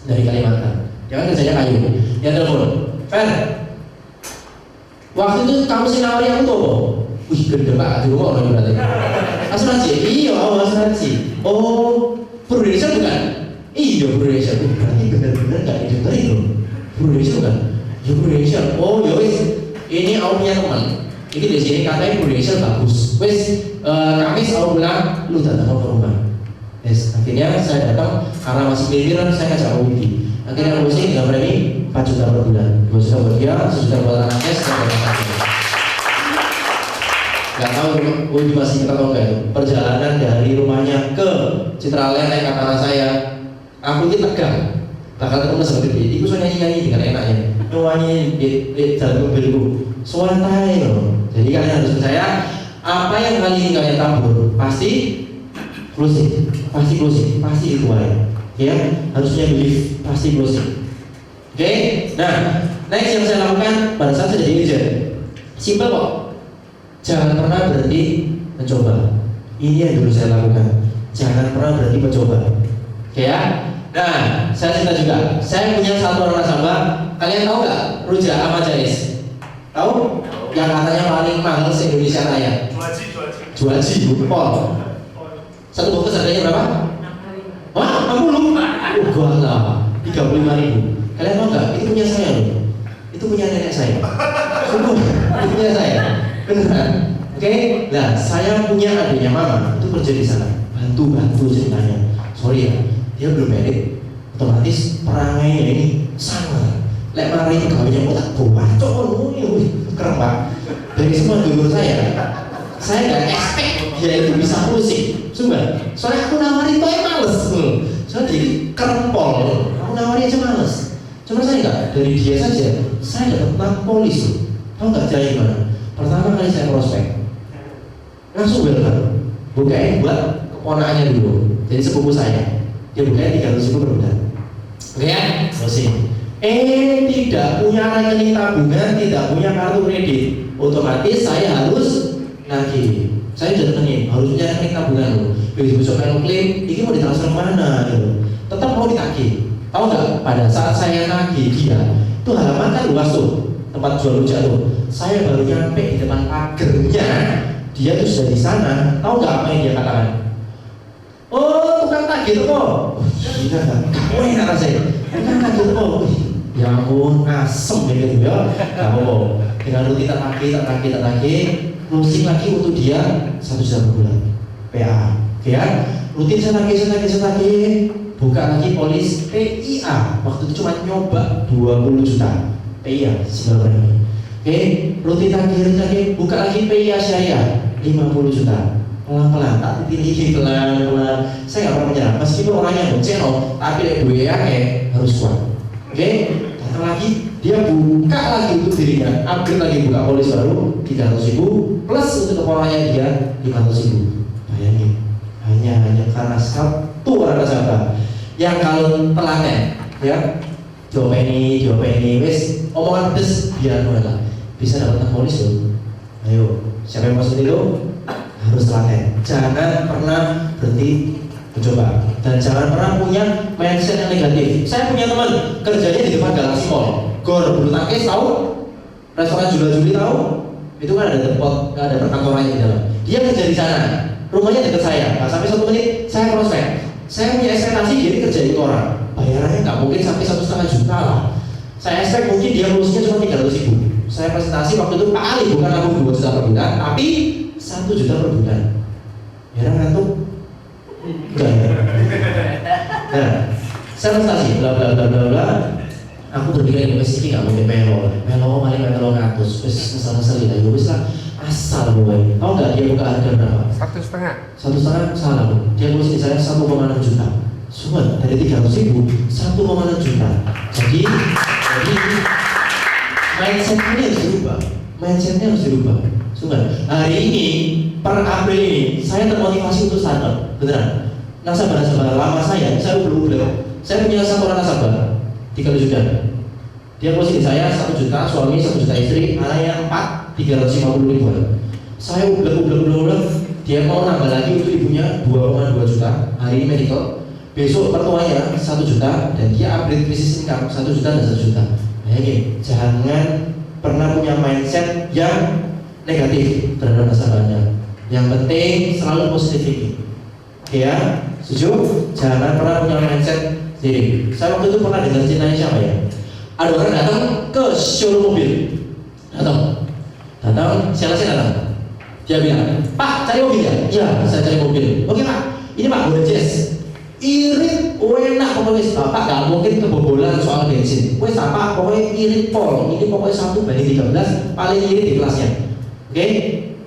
dari Kalimantan. Dia kan kerjanya kayu. Dia telepon, Fer, waktu itu kamu sih nawari aku tuh. Wih, gede banget di rumah orang berarti. Asuransi? Iya, asuransi. Oh, Prudensial bukan? Iya, Prudensial. Berarti benar-benar nggak didengerin loh. Prudensial bukan? Ya Prudensial. Oh, yowis, ini aku punya teman. Ini di sini katanya Prudensial bagus. Wes, Kamis aku bilang, lu datang ke rumah. Yes, akhirnya saya datang karena masih pilihan saya ngajak Widi. Akhirnya aku sih dengan premi 4 juta per bulan. 2 juta buat dia, 1 juta buat anaknya, 1 juta buat anaknya. Gak tahu Widi masih kita tahu nggak itu? Perjalanan dari rumahnya ke Citraland naik kata saya, aku ini tegang. Bakal ketemu seperti ini. Iku suka nyanyi dengan enaknya. Nyanyi di jalan mobilku. Santai loh. Jadi kalian harus percaya apa yang kali ini kalian tabur pasti closing, pasti dituai. Ya, harusnya belief pasti closing. Oke, nah next yang saya lakukan pada saat saya jadi agent, simple kok. Jangan pernah berhenti mencoba. Ini yang dulu saya lakukan. Jangan pernah berhenti mencoba. Oke ya. Nah, saya cerita juga. Saya punya satu orang nasabah. Kalian tahu nggak? Ruja Ahmad Jais. Tahu? Yang katanya paling mahal se Indonesia Raya. Juaji, Pol. Satu bungkus harganya berapa? Wah, 60? Enggak lah, 35.000. Kalian mau nggak? Itu punya saya loh. Itu punya nenek saya. Sungguh, itu punya saya. Beneran. Oke? Nah, saya punya adiknya mama, itu kerja di sana. Bantu ceritanya. Sorry ya, dia belum merit. Otomatis perangainya ini sangat. Lek mari kawinnya otak bacot, keren Pak. Dari semua dulur saya nggak expect dia itu bisa musik. Coba, soalnya aku nawarin itu aja males. Soalnya jadi kerempol, aku nawarin aja males. Cuma saya nggak, dari dia saja, saya dapat nampolis loh. Tahu nggak cara gimana? Pertama kali saya prospek, langsung welcome. Bukain buat keponakannya dulu. Jadi sepupu saya, dia bukain 300.000 per bulan. Oke ya, closing. Tidak punya rekening tabungan, tidak punya kartu kredit, otomatis saya harus nagih. Saya udah tenangin, harus punya rekening tabungan loh. Besok kalau klaim, ini mau ditransfer kemana gitu. Tetap mau ditagih. Tahu nggak? Pada saat saya nagih dia, itu halaman kan luas tuh, tempat jual rujak tuh. Saya baru nyampe di depan pagernya, dia tuh sudah di sana. Tahu nggak apa yang dia katakan? Oh, tukang tagih tuh kok. Gila kan? Kamu enak rasanya. Tukang tagih tuh kok. Ya ampun, asem gitu ya. Kamu dengan rutin tak tagih, closing lagi untuk dia 1 juta per bulan. PA, ya. Rutin saya tagih. Buka lagi polis PIA. Waktu itu cuma nyoba 20 juta. PIA sebenarnya. Oke, rutin tagih. Buka lagi PIA saya 50 juta. Pelan-pelan, tak dipilih pelan-pelan. Saya nggak pernah menyerah. Meskipun orangnya boceno, tapi duitnya harus kuat. Oke, datang lagi, dia buka lagi untuk dirinya, upgrade lagi buka polis baru 300.000 plus untuk keponakannya dia 500.000. Bayangin, hanya karena satu orang nasabah yang kalau telaten, ya, jawabeni, wes omongan pedes biar lah bisa dapat polis loh. Ayo, siapa yang mau seperti itu? Harus telaten. Jangan pernah berhenti mencoba dan jangan pernah punya mindset yang negatif. Saya punya teman kerjanya di depan Galaxy Mall, gor bulu tangkis tahu, restoran Jula-Juli tahu, itu kan ada tempat, ada perkantorannya di dalam. Dia kerja di sana, rumahnya dekat saya. Nah, sampai 1 menit saya prospek. Saya punya ekspektasi dia kerja itu orang, bayarannya nggak mungkin sampai 1,5 juta lah. Saya expect mungkin dia lulusnya cuma 300.000. Saya presentasi waktu itu kali bukan aku 2 juta per bulan, tapi 1 juta per bulan. Ya ngantuk. Enggak ya. Nah, saya presentasi bla bla bla bla bla. Aku berpikir ini pasti nggak mungkin melo paling 100. Wes masalah lah, ya wes lah asal gue. Tahu nggak dia buka harga berapa? 1,5. 1,5 salah bu. Dia tulis di saya 1,6 juta. Semua dari 300.000 1,6 juta. Jadi mindsetnya harus dirubah. Sungguh. Hari ini per April ini saya termotivasi untuk startup. Beneran. Nasabah lama saya ubah. Saya punya satu orang nasabah 3 juta. Dia posisi saya 1 juta, suami 1 juta istri, anaknya 4, 350.000. Saya udah. Dia mau nambah lagi untuk ibunya 2,2 juta. Hari ini medical. Besok pertuanya 1 juta dan dia upgrade bisnis income 1 juta dan 1 juta. Bayangin, jangan pernah punya mindset yang negatif terhadap nasabahnya. Yang penting selalu positif thinking. Oke ya, setuju? Jangan pernah punya mindset sendiri. Saya waktu itu pernah dengar ceritanya siapa ya? Ada orang datang ke showroom mobil. Datang, salesnya datang. Dia bilang, Pak cari mobil ya? Iya, saya cari mobil. Oke Pak, ini Pak Gojek. Irit, enak pokoknya. Bapak gak mungkin kebobolan soal bensin. Wes apa? Pokoknya irit pol. Ini pokoknya 1/13 paling irit di kelasnya. Oke?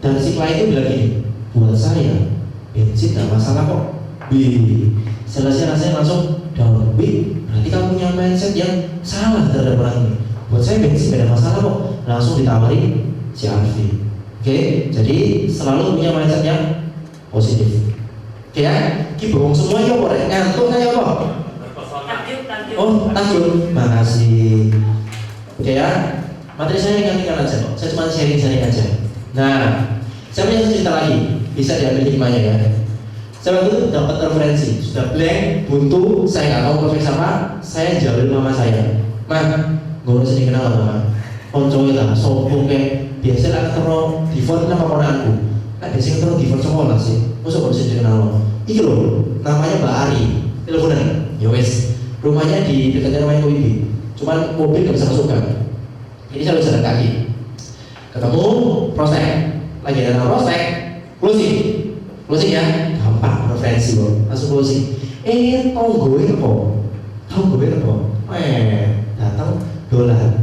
Dan si klien itu bilang gini, buat saya bensin gak masalah kok. Wih, selesai rasanya langsung down. Wih, berarti kamu punya mindset yang salah terhadap orang ini. Buat saya bensin gak ada masalah kok. Langsung ditawari si Alfi. Oke? Jadi selalu punya mindset yang positif. Oke ya? Ki bohong semua ya kok, ngantuk kan ya kok? Oh, takjub. Makasih. Oke ya? Materi saya ingatkan aja kok. Saya cuma sharing aja. Nah, saya punya cerita lagi. Bisa diambil hikmahnya ya. Saya waktu itu dapat referensi, sudah blank, buntu, saya nggak tahu prospek siapa. Saya jawabin mama saya. Ma, nggak usah dikenal mama. koncoe lah, sopo kayak biasa lah ketemu default nama ponakku. Kan biasanya ketemu default sekolah sih. Masa kok bisa kenal lo? Iki loh, namanya Mbak Ari. Teleponan, ya wes. Rumahnya di dekatnya rumahnya WIB. Cuman mobil nggak bisa masuk kan. Ini saya jalan kaki. Ketemu prospek, lagi ada prospek, closing ya, gampang referensi loh, langsung closing. Tonggoe apa? Datang dolar,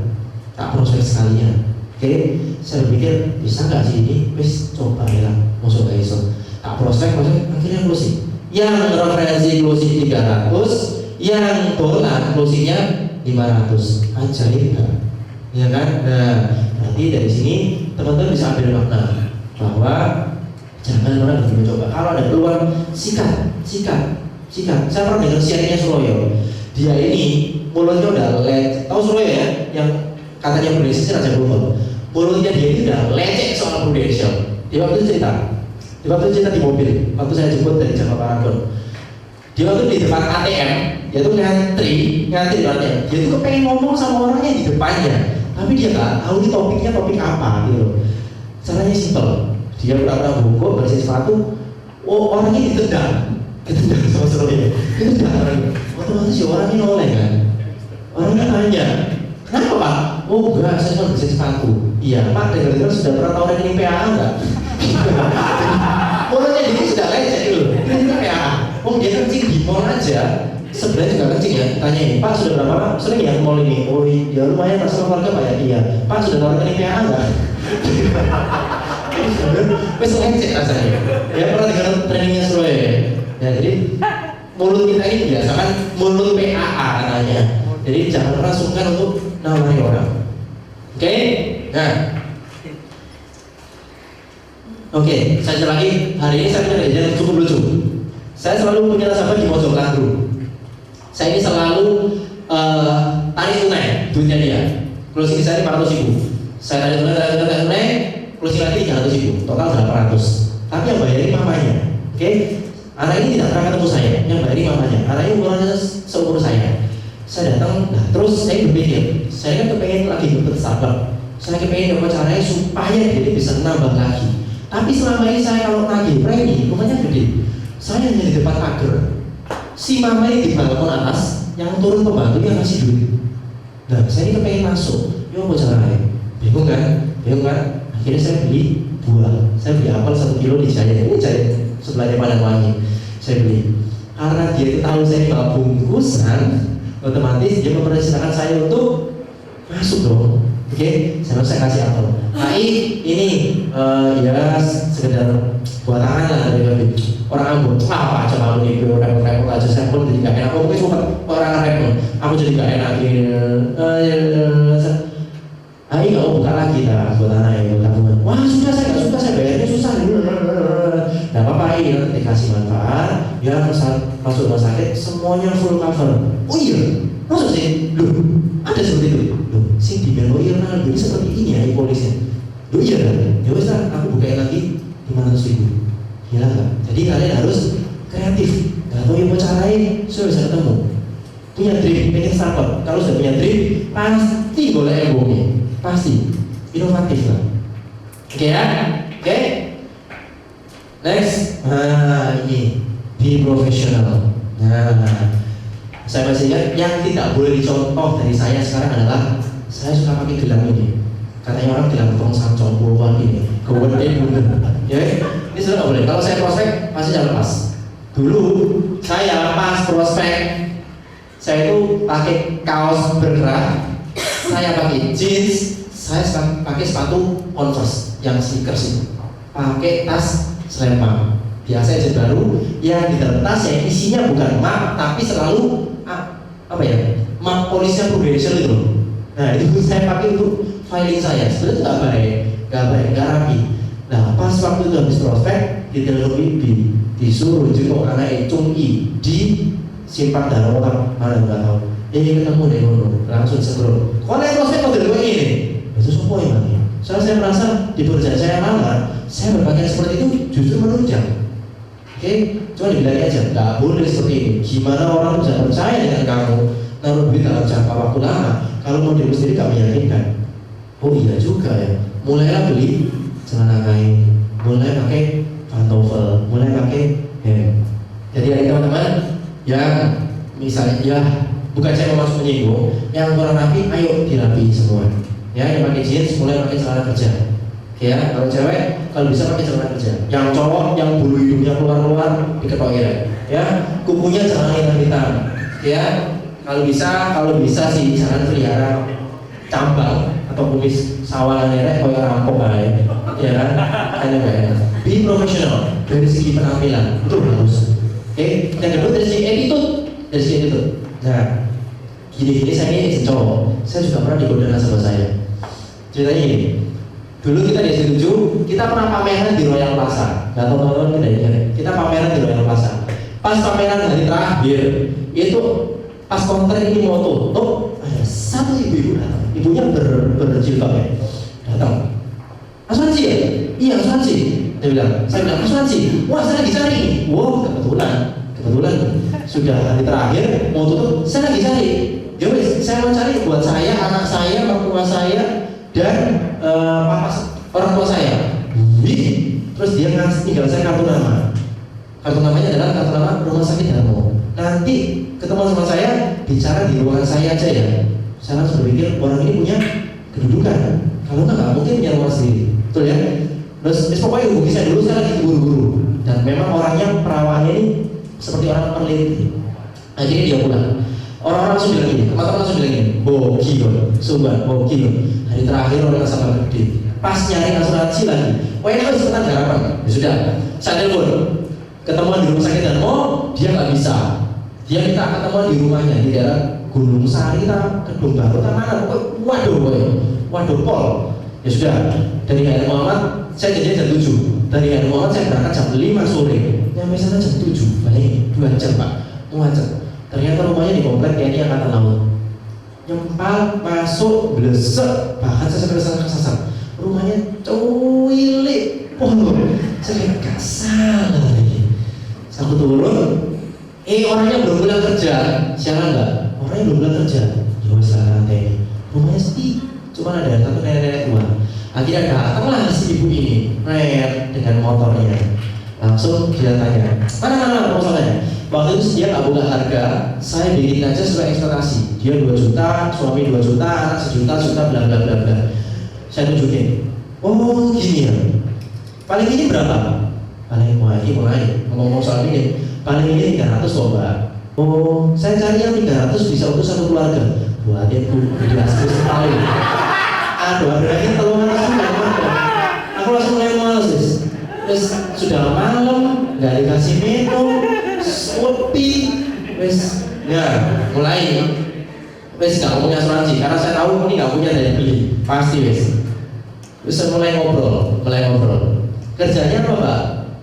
tak prospek sekalian. Oke, saya pikir bisa nggak sih ini? Wis coba ya lah, masuk gak iso. Tak prospek, akhirnya closing. Yang referensi closing 300, yang dolar closingnya 500. Ajaib kan? Ya kan? Nah, berarti dari sini teman-teman bisa ambil makna bahwa jangan pernah berhenti mencoba. Kalau ada peluang, sikat. Saya pernah dengar siarannya Suroyo. Dia ini mulutnya udah tahu Suroyo ya, yang katanya Prudential Raja Global. Mulutnya dia ini udah lecek soal Prudential. Dia waktu itu cerita di mobil. Waktu saya jemput dari Jakarta Paragon. Dia waktu di depan ATM, dia tuh ngantri di ATM. Dia tuh kepengen ngomong sama orangnya di depannya, tapi dia nggak tahu ini topiknya topik apa gitu. Caranya simpel. Dia pura-pura bungkuk bersih sepatu. Oh, orangnya ditendang sama Suroyo. Ditendang orangnya. Otomatis ya orangnya noleh kan. Orangnya tanya, kenapa Pak? Oh enggak, saya cuma bersih sepatu. Iya Pak, dengar-dengar sudah pernah tahu rekening PAA enggak? Mulutnya dia sudah lecek dulu. Rekening PAA. Oh dia kencing di mall aja. Sebenarnya juga kencing ya. Tanyain, Pak sudah berapa lama? Sering ya ke mall ini? Oh iya lumayan, sama keluarga Pak ya? Iya. Pak sudah tahu rekening PAA enggak? Wes lecek rasanya. Ya pernah dengar trainingnya Suroyo ya. Ya jadi mulut kita ini biasakan mulut PAA katanya. Jadi jangan pernah sungkan untuk namai orang. Oke? Nah. Oke, saya lagi hari ini saya punya kejadian yang cukup lucu. Saya selalu punya nasabah di Pojok Landru. Saya ini selalu tarik tunai duitnya dia. Closing saya 400.000. Saya tarik tunai, closing lagi 300.000. Total 800. Tapi yang bayarin mamanya. Oke? Anak ini tidak pernah ketemu saya. Yang bayarin mamanya. Anak ini umurnya seumur saya. Saya datang, nah terus saya berpikir, saya kan kepengen lagi dapat Starbucks. Saya kepengen dapat caranya supaya dia bisa nambah lagi. Tapi selama ini saya kalau nagih premi, rumahnya gede. Saya hanya di depan pagar. Si mama ini di balkon atas, yang turun pembantu yang ngasih duit. Nah, saya ini kepengen masuk. Yo mau caranya? Bingung kan? Akhirnya saya beli buah. Saya beli apel 1 kilo di Jaya. Ini Jaya sebelahnya Padangwangi. Saya beli. Karena dia itu tahu saya bawa bungkusan, otomatis dia mempersilahkan saya untuk masuk dong. Oke, saya kasih apel. Ini ya sekedar buat tangan lah dari kami. Orang Ambon, apa aja malu nih, repot aja saya pun jadi gak enak. Oh mungkin cuma orang repot, aku jadi gak enak gitu. Nggak mau buka lagi dah buat tanah ya, tabungan. Wah sudah saya nggak suka, saya bayarnya susah. Nggak apa-apa, ini dikasih manfaat. Ya masuk rumah sakit semuanya full cover. Oh iya, maksud sih, loh ada seperti itu. Loh, sih di Benoir jadi seperti ini ya polisnya. Loh iya kan? Ya wes lah, aku bukain lagi 500.000. Gila nggak? Jadi kalian harus kreatif. Nggak tahu yang mau carain, saya bisa ketemu. Punya drip, pengen Starbucks. Kalau sudah punya drip, pasti boleh embongnya. Pasti inovatif lah. Oke ya? Oke? Next. Nah ini be professional. Nah saya masih ingat yang tidak boleh dicontoh dari saya sekarang adalah saya suka pakai gelang ini. Katanya orang gelang tong sancong puluhan ini kewede bunda. Ya ini sudah nggak boleh. Kalau saya prospek pasti jangan lepas. Dulu saya pas prospek saya itu pakai kaos bergerak, saya pakai jeans, saya pakai sepatu Converse yang sneakers itu, pakai tas selempang biasa aja baru, yang di dalam tas yang isinya bukan map tapi selalu apa ya, map polisnya Prudential itu loh. Nah itu saya pakai untuk filing saya. Sebenarnya nggak baik, nggak rapi. Nah pas waktu itu habis prospek di telepon bibi disuruh jenguk anak Cung I di simpang darah orang mana nggak tahu. Ketemu deh langsung scroll. Kalau yang prospek model gue ini, itu semua yang mana? Soalnya saya merasa di pekerjaan saya lama, saya berpakaian seperti itu justru menunjang. Oke, cuma dibilangin aja, nggak boleh seperti ini. Gimana orang bisa percaya dengan kamu naruh duit dalam jangka waktu lama kalau model sendiri nggak meyakinkan? oh iya juga ya, mulailah beli celana kain, mulai pakai pantofel, mulai pakai hem. Jadi ada teman-teman yang misalnya ya, bukan saya mau masuk menyinggung, yang kurang rapi ayo dirapi semua. Ya, yang pakai jeans mulai pakai celana kerja. Ya, kalau cewek kalau bisa pakai celana kerja. Yang cowok yang bulu hidungnya keluar-keluar diketokin. Ya, kukunya jangan hitam-hitam. Ya, kalau bisa sih jangan pelihara cambang atau kumis sawalan kayak rampok aja. Ya kan? Kayak be profesional dari segi penampilan itu harus. Oke, yang kedua dari segi attitude. Nah, gini saya ini cowok, saya juga pernah digoda sama saya. Ceritanya gini, dulu kita di S7, kita pernah pameran di Royal Plaza. Gak tahu teman-teman kita ingat, kita pameran di Royal Plaza. Pas pameran hari terakhir, itu pas kontrak ini mau tutup, ada satu ibu-ibu datang. Ibunya berjilbab ya, datang. Asuransi ya? Iya asuransi. Saya bilang asuransi. Wah saya lagi cari. Wow kebetulan sudah hari terakhir mau tutup. Saya lagi cari. Ya wes, saya mau cari buat saya, anak saya, mertua saya, dan orang tua saya. Wih, terus dia tinggal saya kartu nama. Kartu namanya adalah kartu nama Rumah Sakit Darmo. Nanti ketemu sama saya, bicara di ruangan saya aja ya. Saya langsung berpikir orang ini punya kedudukan. Kalau nggak mungkin punya rumah sendiri, betul ya? Terus pokoknya hubungi saya dulu, saya lagi buru-buru. Dan memang orangnya perawannya ini seperti orang peneliti. Akhirnya dia pulang. Orang-orang langsung bilang gini, teman-teman langsung bilang gini, bogi loh. Hari terakhir orang nasabah gede. Pas nyari asuransi lagi, wah ini harus sebentar garapan. Ya sudah, saya telepon. Ketemuan di rumah sakit Darmo, dia nggak bisa. Dia minta ketemuan di rumahnya di daerah Gunung Sari, Kedung Baru, mana? Waduh Pol. Ya sudah, dari HR Muhammad saya jadi jam 7. Dari HR Muhammad saya berangkat jam 5 sore. Nyampe sana jam 7. Balik 2 jam Pak. Macet. Ternyata rumahnya di komplek TNI Angkatan Laut. Nyempal, masuk, blesek, bahkan saya sampai kesasar. Rumahnya cuilik. Saya kayak gak salah lagi. Aku turun, orangnya belum pulang kerja. Siapa enggak? Orangnya belum pulang kerja. Ya salah TNI. Rumahnya sepi, cuma ada satu nenek-nenek tua. Akhirnya datanglah si ibu ini, dengan motornya. Langsung dia tanya, mana proposalnya? Waktu itu dia nggak buka harga, saya bikin aja sesuai ekspektasi. Dia 2 juta, suami 2 juta, anak 1 juta, bla bla bla bla. Saya tunjukin, oh gini ya. Paling ini berapa? Paling mulai ngomong soal ini. Paling ini 300 kok Mbak. Oh, saya cari yang 300 bisa untuk satu keluarga. Buatin Bu, jelas sekali. Aduh, akhirnya tolongan langsung nggak mampu. Aku langsung mulai males. Terus sudah malam, nggak dikasih minum, sepi, wes, ya mulai, wes nggak punya asuransi karena saya tahu ini nggak punya dari beli, pasti wes. Terus saya mulai ngobrol. Kerjanya apa Pak?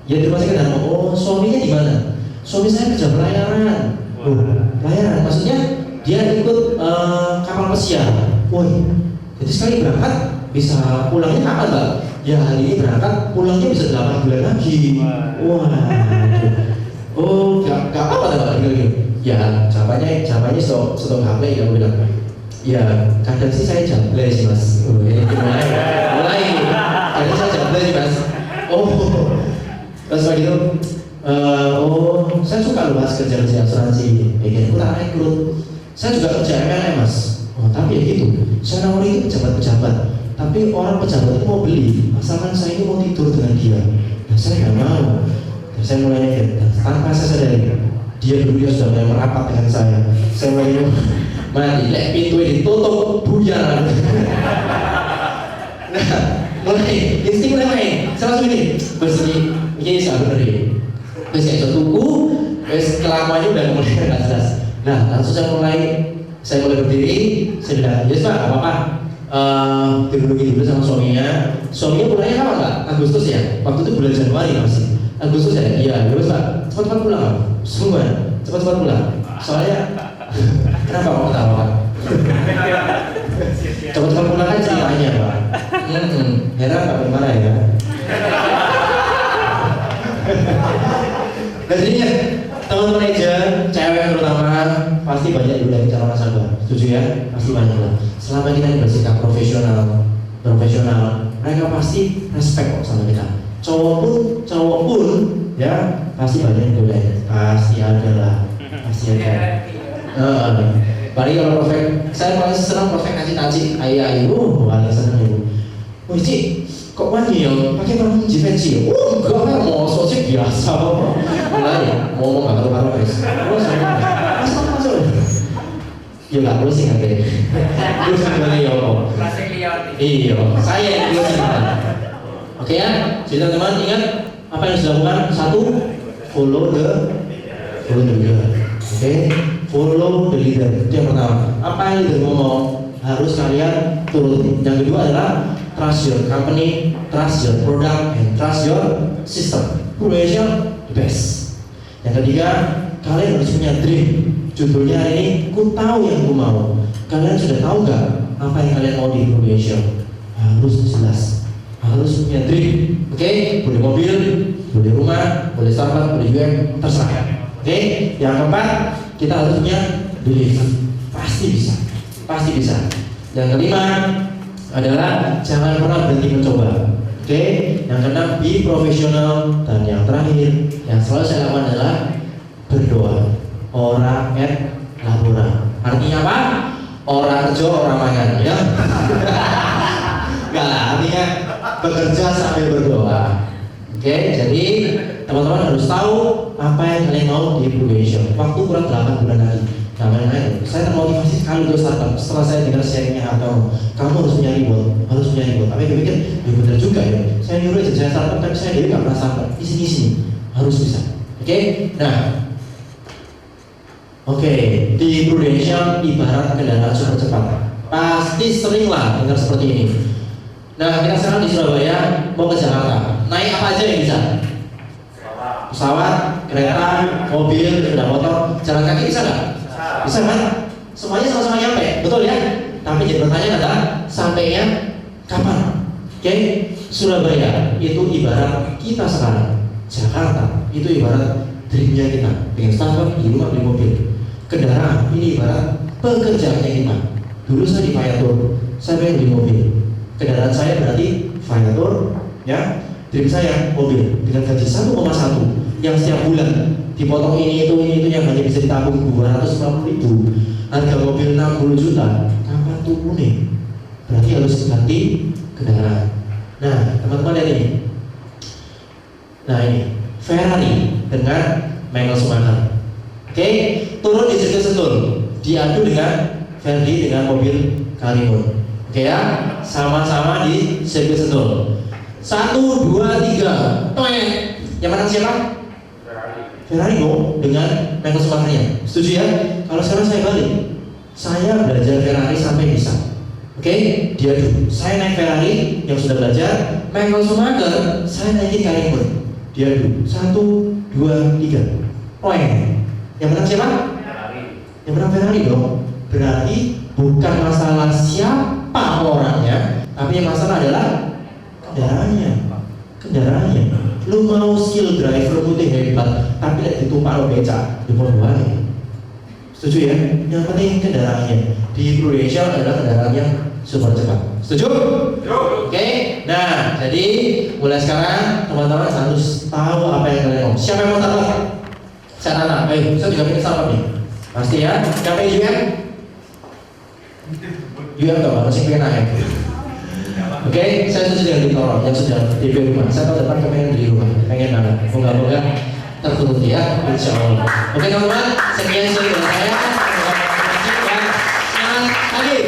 Ya di rumah sakit Darmo. Oh, suaminya di mana? Suami saya kerja pelayaran. Pelayaran, maksudnya dia ikut kapal pesiar. Woi. Jadi sekali berangkat bisa pulangnya kapan Mbak? Ya hari ini berangkat pulangnya bisa 8 bulan lagi. Wah, oh gak apa-apa Mbak gitu. Ya jawabannya stok HP ya bilang. Ya kadang sih saya jable sih Mas. Mulai. Kadang saya jable sih Mas. Oh, terus begitu. Saya suka loh Mas kerja asuransi. Bikin aku tak rekrut. Saya juga kerja MLM Mas. Oh, tapi ya gitu, saya nawari itu pejabat-pejabat. Tapi orang pejabat itu mau beli, asalkan saya ini mau tidur dengan dia. Nah, saya nggak mau. Dan saya mulai mikir, tanpa saya sadari, dia dulu sudah mulai merapat dengan saya. Saya mulai mati, pintu ini ditutup, buyar. Nah, mulai insting mulai main. Saya langsung ini saya bener ini. Terus saya tuku, terus kelakuannya udah mulai nggak jelas. Nah, langsung saya mulai berdiri, saya bilang, yes Pak, apa-apa. Dihubungi dulu sama suaminya. Suaminya pulangnya kapan Pak? Agustus ya? Waktu itu bulan Januari masih. Agustus ya? Iya, yes Pak. Cepat-cepat pulang. Semua, cepat-cepat pulang. Soalnya, kenapa kamu ketawa Pak? Cepat-cepat pulang kan ceritanya Pak. Heran Pak, gimana ya? Jadinya teman-teman agent, cewek terutama pasti banyak juga calon nasabah, setuju ya? Pasti banyak lah. Selama kita bersikap profesional, profesional, mereka pasti respect kok sama kita. Cowok pun ya pasti banyak yang godain, pasti ada lah, pasti ada. Paling kalau saya paling senang prospek nasi ayu, paling senang ibu. Wih Cik, kok mandi ya? Pakai parfum Givenchy ya? Enggak kan, mau sih biasa mulai, mau ngomong gak karu-karu guys. Masuk ya gak perlu sih nanti. Terus gimana ya kok? Iya, saya yang perlu sih. Oke ya, jadi teman-teman ingat apa yang harus dilakukan? Satu, follow the leader. Oke, follow the leader. Itu yang pertama. Apa yang leader ngomong harus kalian turutin. Yang kedua adalah trust your company, trust your product, and trust your system. Progression the best. Yang ketiga, kalian harus punya dream. Judulnya hari ini, ku tahu yang ku mau. Kalian sudah tahu nggak apa yang kalian mau di progression? Harus jelas. Harus punya dream. Oke, boleh mobil, boleh rumah, boleh Starbucks, boleh UM, terserah. Oke, yang keempat, kita harus punya belief. Pasti bisa, pasti bisa. Yang kelima adalah jangan pernah berhenti mencoba. Oke, yang keenam be profesional, dan yang terakhir yang selalu saya lakukan adalah berdoa. Ora et labora. Artinya apa? Ora kerja, ora mangan, ya. Enggak lah, artinya bekerja sambil berdoa. Oke, jadi teman-teman harus tahu apa yang kalian mau di progression. Waktu kurang 8 bulan lagi. Namanya saya termotivasi sekali untuk startup. Setelah saya dengar sharingnya Hartono, kamu harus punya reward, harus punya reward. Tapi saya pikir, ya benar juga ya. Saya nyuruh aja saya startup, tapi saya dewi nggak pernah startup. Di sini harus bisa. Oke, nah, oke, di Prudential ibarat kendaraan super cepat. Pasti sering lah dengar seperti ini. Nah, kita sekarang di Surabaya mau ke Jakarta. Naik apa aja yang bisa? Pesawat, kereta, mobil, sepeda motor, jalan kaki bisa nggak? Bisa kan? Semuanya sama-sama nyampe, betul ya? Tapi jadi pertanyaan adalah sampainya kapan? Oke, Surabaya itu ibarat kita sekarang. Jakarta itu ibarat dreamnya kita. Pengen Starbucks, di rumah beli mobil. Kendaraan ini ibarat pekerjaannya kita. Dulu saya di Viator, saya pengen beli mobil. Kendaraan saya berarti Viator, ya. Dream saya mobil dengan gaji 1,1 yang setiap bulan dipotong ini itu yang hanya bisa ditabung 250.000. Harga mobil 60 juta. Kapan tuh nih? Berarti harus ganti kendaraan. Nah, teman-teman lihat ini. Nah ini Ferrari dengan Michael Schumacher. Oke, turun di sirkuit Sentul, diadu dengan Ferrari dengan mobil Karimun. Oke ya, sama-sama di sirkuit Sentul. 1, 2, 3, toeng. Yang menang siapa? Ferrari dong, dengan Michael Schumacher-nya. Setuju ya? Kalau sekarang saya balik, saya belajar Ferrari sampai bisa. Oke, dia dulu. Saya naik Ferrari yang sudah belajar, Michael Schumacher, saya naikin Karimun. Dia dulu. 1, 2, 3. Toeng. Yang menang siapa? Ferrari. Yang menang Ferrari dong. Berarti bukan masalah siapa orangnya, tapi yang masalah adalah kendaraannya. Lu mau skill driver putih hebat, tapi lihat ditumpak lo becak di Pondokane. Setuju ya? Yang penting kendaraannya. Di Prudential adalah kendaraan yang super cepat. Setuju? Oke. Nah, jadi mulai sekarang teman-teman harus tahu apa yang kalian mau. Siapa yang mau startup? Saya tanya. Ayo, saya juga pengen startup nih. Pasti ya. Siapa yang UM? UM tau, masih pengen naik. Oke, saya sudah di Toro, yang sudah di rumah. Saya tahun depan pengen di rumah, pengen banget. Moga-moga terturuti ya, insya Allah. Oke teman-teman, sekian dari saya. Semangat lagi.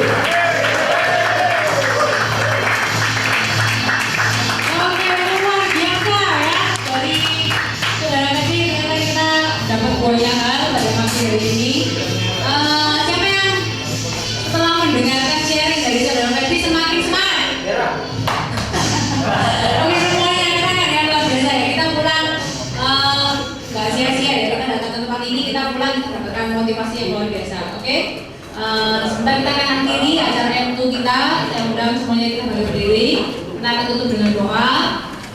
Oke, luar biasa ya. Dari saudara kecil ternyata kita dapat goyangan pada pagi hari ini. Siapa yang setelah mendengarkan sharing dari saudara Febi semakin semangat? Oke semuanya keren ya, luar biasa ya. Kita pulang nggak sia-sia ya, kita datang ke tempat ini, kita pulang mendapatkan motivasi yang luar biasa. Oke, sebentar kita akan akhiri acara M2 kita. Mudah-mudahan semuanya kita boleh berdiri. Kita akan tutup dengan doa.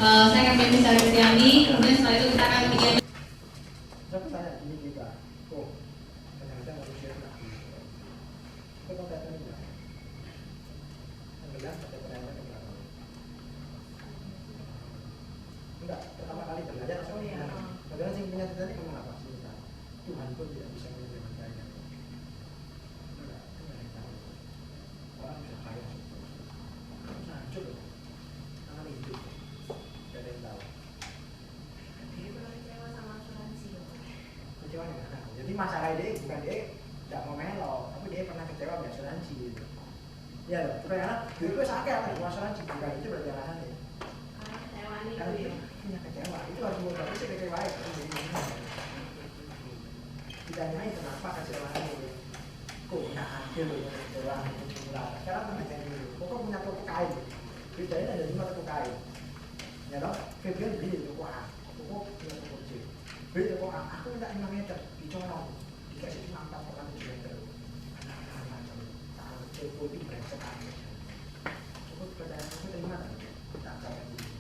Saya akan pimpin Sari Kristiani. Kemudian setelah itu kita akan bikin. gelar pakai pendanaan berapa? Enggak, pertama kali belajar Oh, iya. padahal sih punya tadi kamu apa sih? Tuhan pun tidak bisa menerima kaya. Enggak, itu nggak ada yang tahu. Orang bisa kaya terus hancur loh. Tangan hidup, tidak ada yang tahu. Jadi pernah kecewa sama asuransi. Kecewa nggak tahu. Jadi masalah dia bukan dia tidak mau melok, tapi dia pernah kecewa di asuransi gitu. Ya loh, karena duit gue sakit kan di asuransi, bukan itu berarti alasannya. Karena kecewaan itu Karena dia ya. punya kecewa, itu harus gue tapi sih kecewa ya. Ditanyain kenapa kecewaannya itu. Kok nggak adil loh kecewa itu murah. Sekarang teman dulu, pokok punya toko kain. Bedanya ada 5 toko kain. Ya dong, Febrian beli di toko A, toko punya toko C. Beli toko A, aku minta 5 meter, dicolong, dikasih cuma 4,7 meter. Macam-macam, toko itu brengsek aja. Aku percaya, aku terima kan, tak akan gitu.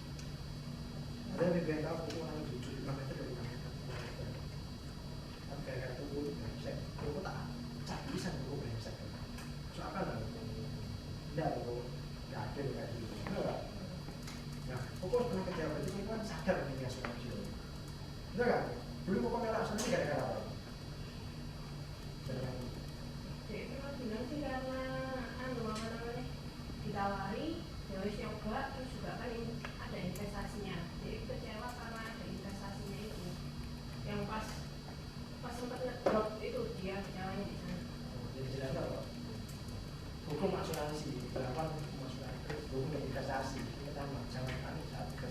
Ada Febrian tahu, aku orang jujur 5 meter dari 5 meter, 5 meter. Tapi gara-gara toko itu brengsek, toko tak bisa toko brengsek. Soalnya lah, enggak toko, enggak ada kayak gitu. Enggak. Nah, pokok pernah kecewa berarti kita kan sadar ini asuransi itu. Bener kan? Dulu pokok merah asuransi gara-gara apa? Gara-gara Jadi itu bilang sih karena apa namanya ditawari, ya wis nyoba terus